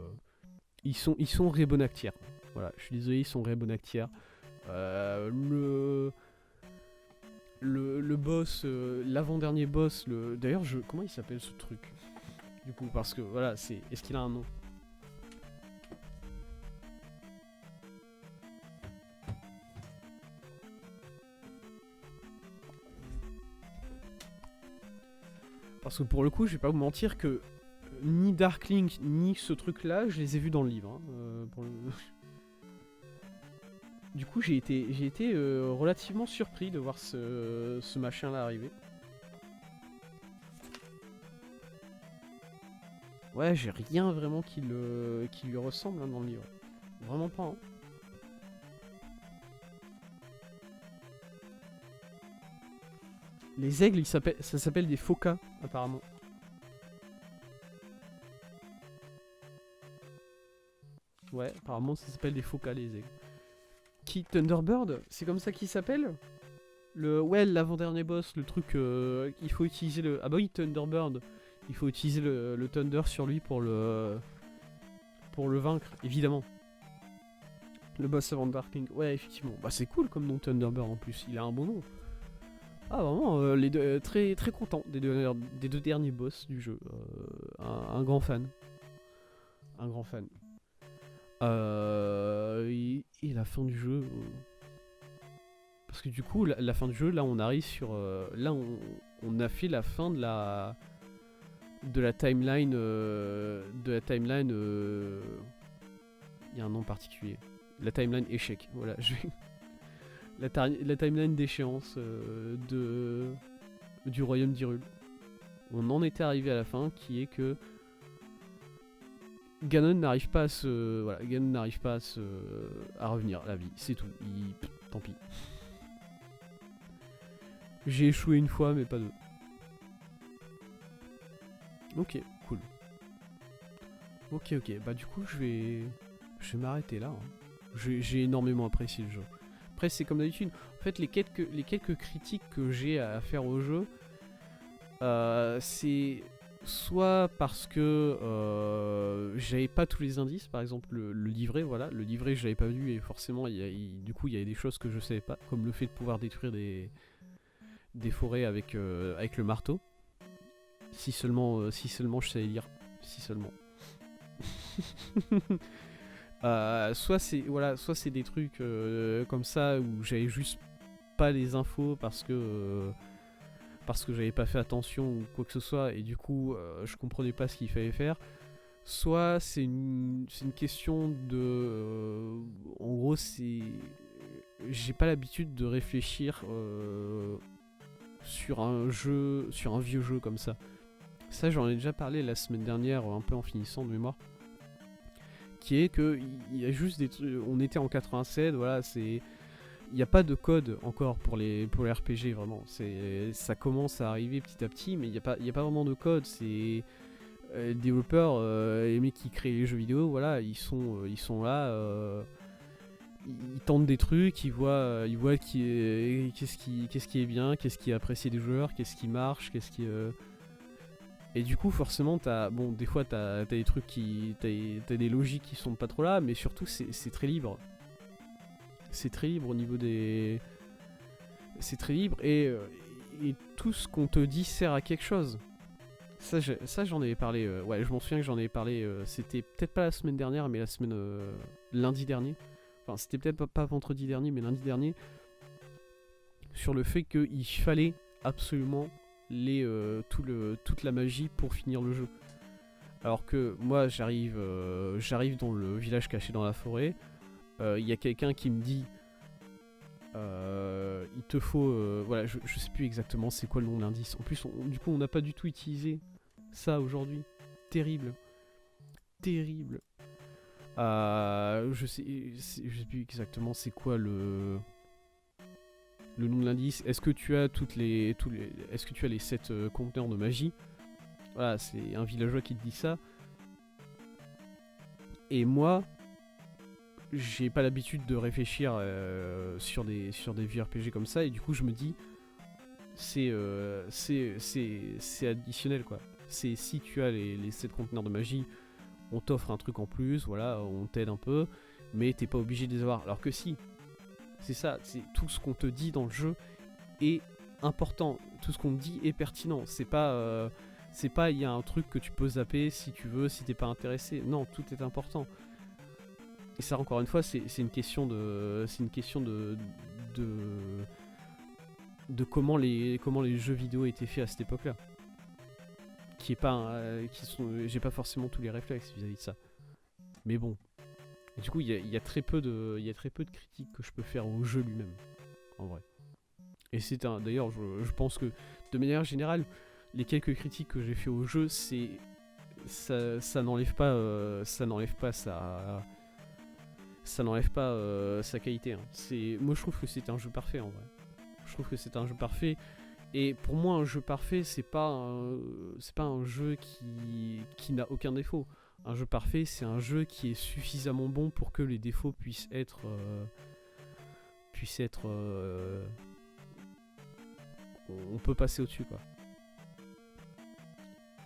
Ils sont rébonactières. Voilà, je suis désolé, ils sont rébonactières. Euh, le, le boss, l'avant-dernier boss, d'ailleurs, comment il s'appelle ce truc? Du coup, parce que voilà, est-ce qu'il a un nom? Parce que pour le coup, je vais pas vous mentir que ni Darkling ni ce truc-là, je les ai vus dans le livre. Hein, Du coup, j'ai été relativement surpris de voir ce machin-là arriver. Ouais, j'ai rien vraiment qui lui ressemble hein, dans le livre. Vraiment pas. Hein. Les aigles, ça s'appelle des phoca, apparemment. Ouais, apparemment ça s'appelle des phoca, les aigles. Qui Thunderbird? C'est comme ça qu'il s'appelle? Ouais, l'avant-dernier boss, le truc, il faut utiliser le... Ah bah oui, Thunderbird. Il faut utiliser le Thunder sur lui pour le vaincre, évidemment. Le boss avant Darkling. Ouais, effectivement. Bah c'est cool comme nom Thunderbird en plus, il a un bon nom. Ah vraiment, les deux, très, très content des deux derniers boss du jeu. Un grand fan. Un grand fan. Et la fin du jeu... Parce que du coup, la fin du jeu, là on arrive sur... là on a fait la fin de la timeline... Il y a un nom particulier. La timeline échec. Voilà, la timeline d'échéance du royaume d'Hyrule. On en était arrivé à la fin, qui est que Ganon n'arrive pas à se... Voilà, Ganon n'arrive pas à revenir à la vie. C'est tout. Tant pis. J'ai échoué une fois, mais pas deux. Ok, cool. Ok, bah du coup, je vais m'arrêter là. Hein. J'ai énormément apprécié le jeu. Après, c'est comme d'habitude. En fait, les quelques critiques que j'ai à faire au jeu, c'est soit parce que j'avais pas tous les indices, par exemple le livret, voilà, le livret je l'avais pas vu et forcément du coup il y avait des choses que je savais pas, comme le fait de pouvoir détruire des forêts avec le marteau. Si seulement je savais lire, si seulement. Soit c'est des trucs comme ça où j'avais juste pas les infos parce que j'avais pas fait attention ou quoi que ce soit et du coup je comprenais pas ce qu'il fallait faire. Soit c'est une question de en gros j'ai pas l'habitude de réfléchir sur un vieux jeu comme ça. Ça j'en ai déjà parlé la semaine dernière un peu en finissant de mémoire. Qui est que il y a juste des trucs, on était en 87, voilà, c'est il n'y a pas de code encore pour les RPG vraiment. Ça commence à arriver petit à petit, mais il n'y a pas vraiment de code. C'est les développeurs, les mecs qui créent les jeux vidéo, voilà, ils sont là, ils tentent des trucs, ils voient qu'est-ce qui est bien, qu'est-ce qui est apprécié des joueurs, qu'est-ce qui marche, et du coup, forcément, des fois, t'as des trucs t'as des logiques qui sont pas trop là, mais surtout, c'est très libre. C'est très libre au niveau des... C'est très libre et tout ce qu'on te dit sert à quelque chose. Ça j'en avais parlé, ouais, je m'en souviens que j'en avais parlé, c'était peut-être pas la semaine dernière, mais lundi dernier. Enfin, c'était peut-être pas vendredi dernier, mais lundi dernier. Sur le fait qu'il fallait absolument toute la magie pour finir le jeu. Alors que moi j'arrive dans le village caché dans la forêt, il y a quelqu'un qui me dit il te faut voilà, je sais plus exactement c'est quoi le nom de l'indice. En plus du coup on n'a pas du tout utilisé ça aujourd'hui. Terrible. Je sais plus exactement c'est quoi le nom de l'indice. Est-ce que tu as est-ce que tu as les 7 conteneurs de magie? Voilà, c'est un villageois qui te dit ça. Et moi, j'ai pas l'habitude de réfléchir sur des vieux RPG comme ça, et du coup je me dis c'est additionnel quoi. C'est si tu as les 7 conteneurs de magie, on t'offre un truc en plus, voilà, on t'aide un peu, mais t'es pas obligé de les avoir. Alors que si, c'est ça, c'est tout ce qu'on te dit dans le jeu est important, tout ce qu'on te dit est pertinent. C'est pas il y a un truc que tu peux zapper si tu veux, si t'es pas intéressé. Non, tout est important. Et ça, encore une fois, c'est une question de comment les jeux vidéo étaient faits à cette époque-là. J'ai pas forcément tous les réflexes vis-à-vis de ça. Mais bon. Et du coup, il y a très peu de critiques que je peux faire au jeu lui-même, en vrai. Et d'ailleurs, je pense que de manière générale, les quelques critiques que j'ai fait au jeu, ça n'enlève pas sa qualité. Hein. Moi, je trouve que c'est un jeu parfait en vrai. Je trouve que c'est un jeu parfait. Et pour moi, un jeu parfait, c'est pas un jeu qui n'a aucun défaut. Un jeu parfait, c'est un jeu qui est suffisamment bon pour que les défauts puissent être on peut passer au-dessus quoi.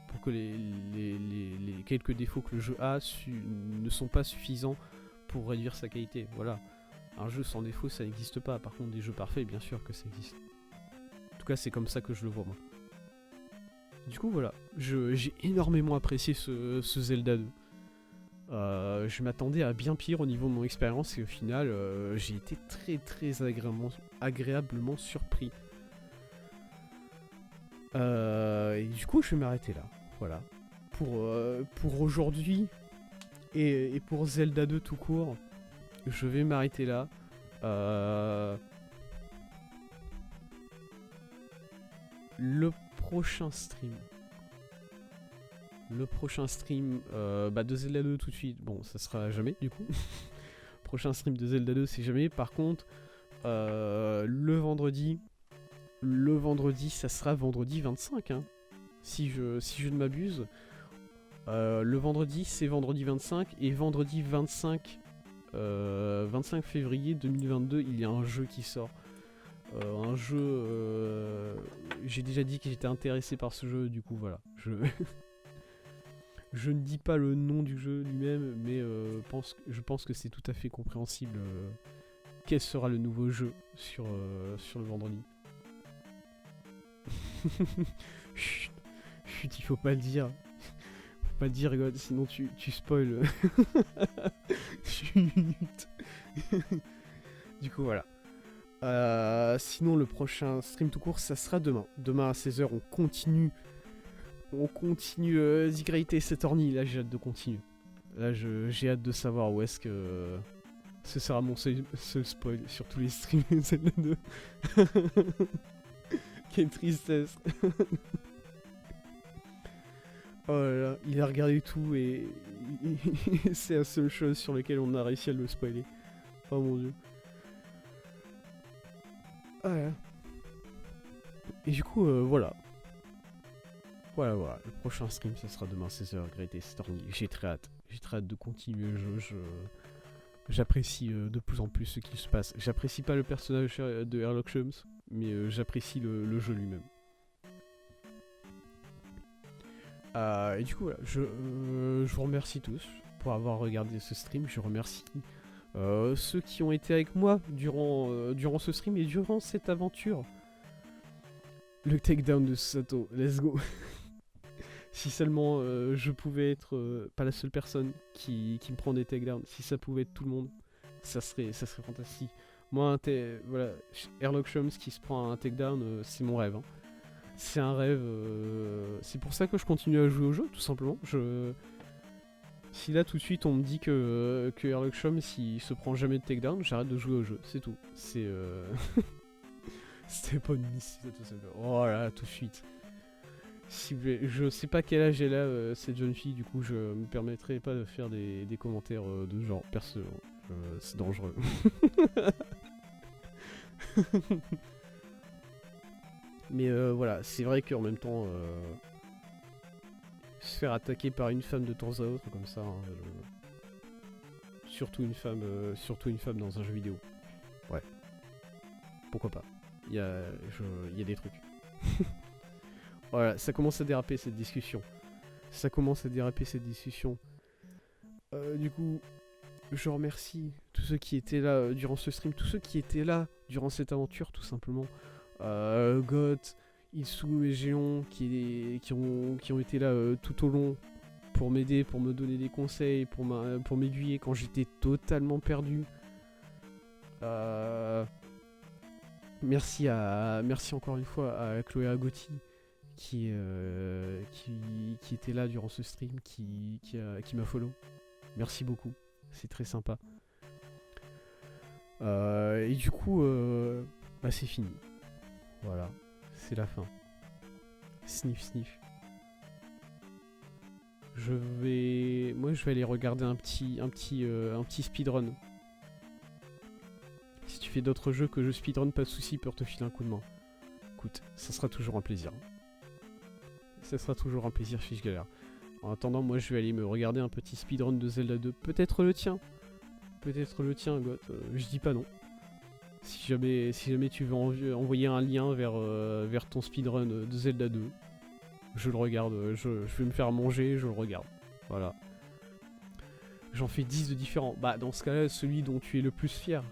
Pour que les quelques défauts que le jeu a ne sont pas suffisants pour réduire sa qualité. Voilà. Un jeu sans défaut, ça n'existe pas. Par contre, des jeux parfaits, bien sûr que ça existe. En tout cas, c'est comme ça que je le vois, moi. Du coup, voilà. J'ai énormément apprécié ce Zelda 2. Je m'attendais à bien pire au niveau de mon expérience et au final, j'ai été très très agréablement surpris. Et du coup, je vais m'arrêter là. Voilà. Pour aujourd'hui et pour Zelda 2 tout court, je vais m'arrêter là. Le prochain stream de Zelda 2 tout de suite, bon ça sera jamais du coup. Prochain stream de Zelda 2 c'est jamais. Par contre le vendredi ça sera vendredi 25 hein, si je ne m'abuse. Le vendredi c'est vendredi 25 et vendredi 25 février 2022 il y a un jeu qui sort. Un jeu... j'ai déjà dit que j'étais intéressé par ce jeu, du coup voilà. Je ne dis pas le nom du jeu lui-même, mais je pense que c'est tout à fait compréhensible quel sera le nouveau jeu sur le vendredi. Chut, il faut pas le dire. Faut pas le dire, God, sinon tu spoil. Chut. Du coup voilà. Sinon le prochain stream tout court ça sera demain. Demain à 16h on continue The Great Ace Attorney. Là j'ai hâte de continuer. Là j'ai hâte de savoir où est-ce que ce sera mon seul spoil sur tous les streams de Zelda 2. Quelle tristesse. Oh là là, il a regardé tout et c'est la seule chose sur laquelle on a réussi à le spoiler. Oh mon dieu. Ouais. Et du coup, voilà. Voilà. Le prochain stream, ça sera demain 16h, Great Ace Attorney. J'ai très hâte de continuer le jeu. J'apprécie de plus en plus ce qui se passe. J'apprécie pas le personnage de Sherlock Holmes, mais j'apprécie le jeu lui-même. Et du coup, voilà. Je vous remercie tous pour avoir regardé ce stream. Je remercie ceux qui ont été avec moi durant ce stream et durant cette aventure. Le takedown de Sato, let's go. Si seulement je pouvais être pas la seule personne qui me prend des takedowns, si ça pouvait être tout le monde, ça serait fantastique. Moi, voilà, Sherlock Holmes qui se prend un takedown, c'est mon rêve. Hein. C'est un rêve, c'est pour ça que je continue à jouer au jeu, tout simplement. Si là tout de suite on me dit que Sherlock Holmes s'il se prend jamais de takedown, j'arrête de jouer au jeu, c'est tout. C'est c'était pas une liste, tout ça. Oh là, tout de suite. Je sais pas quel âge elle a, cette jeune fille, du coup je me permettrai pas de faire des commentaires de genre perso. C'est dangereux. Mais voilà, c'est vrai qu'en même temps, se faire attaquer par une femme de temps à autre comme ça, hein, surtout une femme dans un jeu vidéo. Ouais, pourquoi pas. Il y a des trucs. Voilà, ça commence à déraper cette discussion. Du coup, je remercie tous ceux qui étaient là durant ce stream, tous ceux qui étaient là durant cette aventure, tout simplement. Goth, Ilsou et Géon qui ont été là tout au long pour m'aider, pour me donner des conseils, pour m'aiguiller quand j'étais totalement perdu. Merci encore une fois à Chloé Agoti qui était là durant ce stream, qui m'a follow. Merci beaucoup, c'est très sympa. Et du coup, bah c'est fini. Voilà, c'est la fin. Sniff sniff. Je vais aller regarder un petit speedrun. Si tu fais d'autres jeux que je speedrun, pas de soucis pour te filer un coup de main. Écoute, ça sera toujours un plaisir. Ça sera toujours un plaisir, fiche galère. En attendant, moi je vais aller me regarder un petit speedrun de Zelda 2. Peut-être le tien. Peut-être le tien, Goth. Je dis pas non. Si jamais tu veux envoyer un lien vers ton speedrun de Zelda 2, je le regarde. Je vais me faire manger, je le regarde. Voilà. J'en fais 10 de différents. Bah dans ce cas-là, celui dont tu es le plus fier.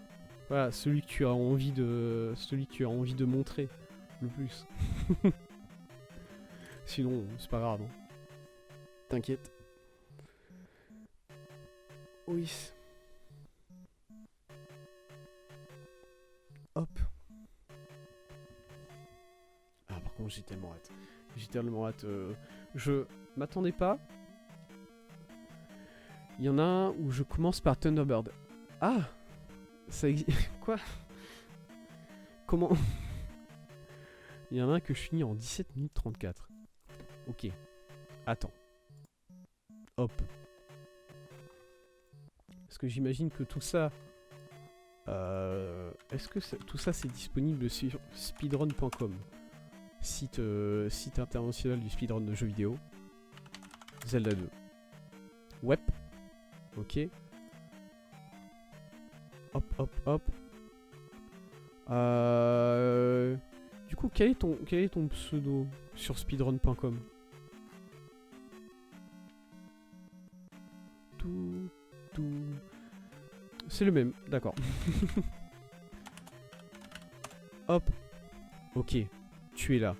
Voilà, celui que tu as envie de montrer le plus. Sinon, c'est pas grave. Hein. T'inquiète. Oui. Hop. Ah, par contre, j'ai tellement hâte. Je m'attendais pas. Il y en a un où je commence par Thunderbird. Ah, ça existe. Quoi? Comment? Il y en a un que je finis en 17 minutes 34. Ok. Attends. Hop. Parce que j'imagine que tout ça... Est-ce que tout ça c'est disponible sur speedrun.com, site international du speedrun de jeux vidéo. Zelda 2. Ouais. Ok. Hop, hop, hop. Du coup, quel est ton pseudo sur speedrun.com? Tout. C'est le même, d'accord. Hop. Ok, tu es là.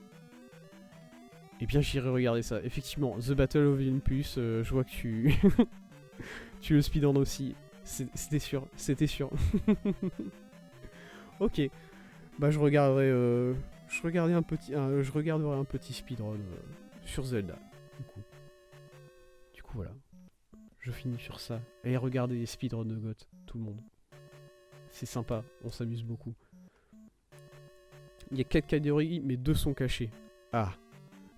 Eh bien, j'irai regarder ça. Effectivement, The Battle of Olympus, je vois que tu... tu le speedrun aussi. C'était sûr. Ok. Bah, je regarderai un petit speedrun sur Zelda. Du coup, voilà. Je finis sur ça. Allez regarder les speedruns de Goth, tout le monde. C'est sympa, on s'amuse beaucoup. Il y a 4 catégories, mais 2 sont cachées. Ah,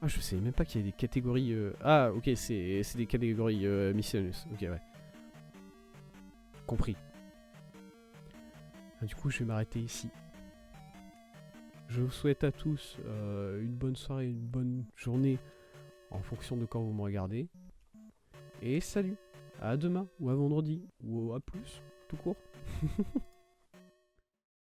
je savais même pas qu'il y avait des catégories... Ah, ok, c'est des catégories miscellaneous. Ok, ouais. Compris. Du coup, je vais m'arrêter ici. Je vous souhaite à tous une bonne soirée, une bonne journée, en fonction de quand vous me regardez. Et salut! À demain, ou à vendredi, ou à plus, tout court.